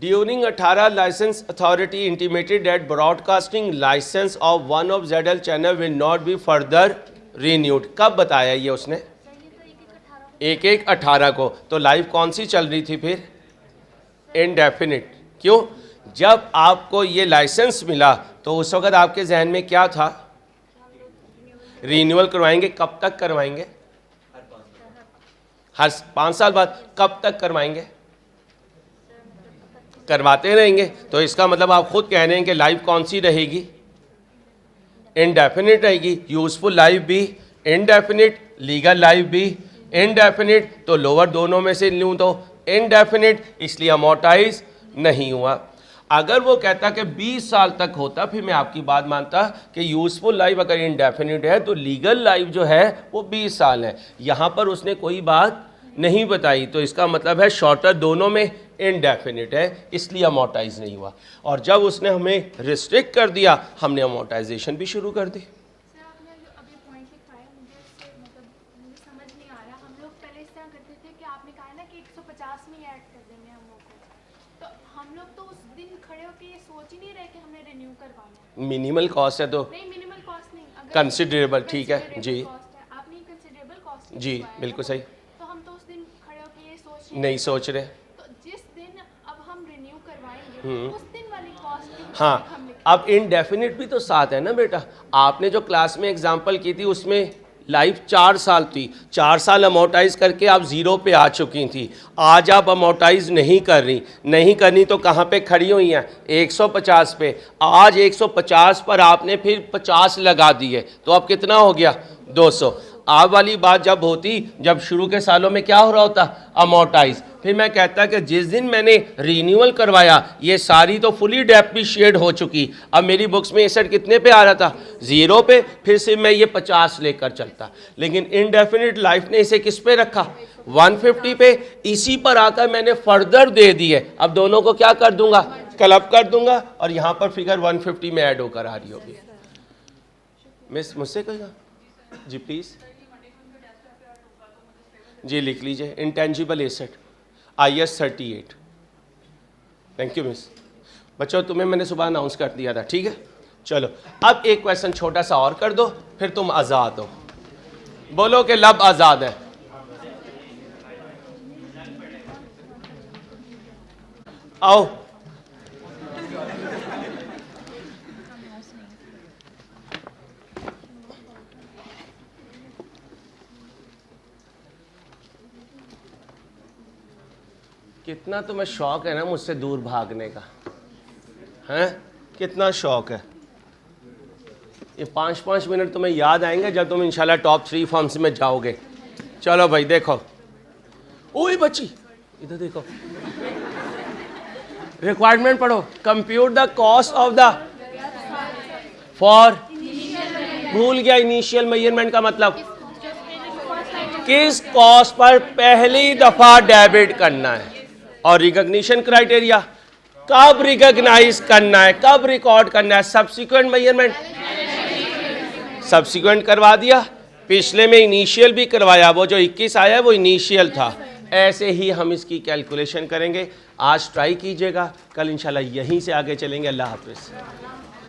During 18 licence authority intimated that broadcasting licence of one of ZL channel will not be further renewed. कब बताया ये उसने? सर ये तो 1/1/18 को। तो लाइव कौन सी चल रही थी फिर? इनडेफिनिट। क्यों? जब आपको ये लाइसेंस मिला तो उस वक्त आपके जहन में क्या था? रिन्यूअल करवाएंगे। कब तक करवाएंगे? हर 5 साल बाद। कब तक करवाएंगे? करवाते रहेंगे। तो इसका मतलब आप खुद कह रहे हैं कि लाइफ कौन सी रहेगी? इनडेफिनिट रहेगी। यूजफुल लाइफ भी इनडेफिनिट, लीगल लाइफ भी इनडेफिनिट। तो लोअर दोनों में से लूँ तो इनडेफिनिट, इसलिए अमोर्टाइज नहीं हुआ। अगर वो कहता कि 20 साल तक होता, फिर मैं आपकी बात मानता कि यूजफुल लाइफ अगर इनडेफिनिट है तो लीगल लाइफ जो है वो 20 साल है। यहाँ पर उसने कोई बात नहीं बताई, तो इसका मतलब है शॉर्टर दोनों में इनडेफिनिट है, इसलिए अमोर्टाइज नहीं हुआ। और जब उसने हमें रिस्ट्रिक्ट कर दिया, हमने अमोर्टाइजेशन भी शुरू कर दी। सर आपने जो अभी पॉइंट लिखा है, मुझे इससे मतलब मुझे समझ नहीं आ रहा। हम लोग पहले इस तरह करते थे कि आपने कहा ना कि 150 में ऐड कर देंगे हम लोग को, तो हम लोग तो उस दिन खड़े होकर ये सोच ही नहीं रहे कि हमने रिन्यू करवाना है। मिनिमल कॉस्ट है तो नहीं, मिनिमल कॉस्ट नहीं, अगर कंसिडरेबल, ठीक है जी आपने कंसिडरेबल कॉस्ट जी, बिल्कुल सही। तो हम तो उस दिन खड़े होकर ये सोच नहीं सोच रहे। तो जिस दिन अब हम रिन्यू करवाएंगे उस दिन वाली कॉस्ट हाँ, अब इनडेफिनिट भी तो साथ है ना बेटा। आपने जो क्लास में एग्जांपल की थी उसमें लाइफ 4 साल थी, 4 साल अमोर्टाइज करके आप 0 पे आ चुकी थी। आज आप अमोर्टाइज नहीं करनी तो कहाँ पे खड़ी हुई हैं? 150 पे। आज 150 पर आपने फिर 50 लगा दिए, तो अब कितना हो गया? 200। आप वाली बात जब होती, जब शुरू के सालों में क्या हो रहा होता? अमोर्टाइज। फिर मैं कहता कि जिस दिन मैंने रीन्यूअल करवाया ये सारी तो फुली डेप्रिशिएट हो चुकी, अब मेरी बुक्स में एसेट कितने पे आ रहा था? 0 पे। फिर से मैं ये 50 लेकर चलता। लेकिन इनडेफिनिट लाइफ ने इसे किस पे रखा? 150 पे। इसी पर आकर मैंने फर्दर दे दिए। अब दोनों को क्या कर दूंगा? क्लब कर दूंगा, और यहाँ पर फिगर 150 में ऐड होकर आ रही होगी। मिस मुझसे कहेगा जी प्लीज़ जी लिख लीजिए। Intangible asset IS 38। Thank you miss. बच्चों तुम्हें मैंने सुबह अनाउंस कर दिया था, ठीक है? चलो अब एक क्वेश्चन छोटा सा और कर दो, फिर तुम आज़ाद हो। बोलो कि लब आज़ाद है। आओ कितना तुम्हें शौक है ना मुझसे दूर भागने का, हैं? कितना शौक है। ये 5-5 मिनट तुम्हें याद आएंगे जब तुम इंशाल्लाह टॉप 3 फॉर्म्स में जाओगे। चलो भाई देखो, ओए बच्ची इधर देखो, रिक्वायरमेंट पढ़ो। Compute the cost of the for, भूल गया इनिशियल मेजरमेंट का मतलब। किस कॉस्ट पर पहली दफा डेबिट करना है, और रिकॉग्निशन क्राइटेरिया कब रिकॉग्नाइज करना है, कब रिकॉर्ड करना है। सब्सिक्वेंट मेजरमेंट सब्सिक्वेंट करवा दिया, पिछले में इनिशियल भी करवाया, वो जो 21 आया है वो इनिशियल था। ऐसे ही हम इसकी कैलकुलेशन करेंगे। आज ट्राई कीजिएगा, कल इंशाल्लाह यहीं से आगे चलेंगे। अल्लाह हाफिज़।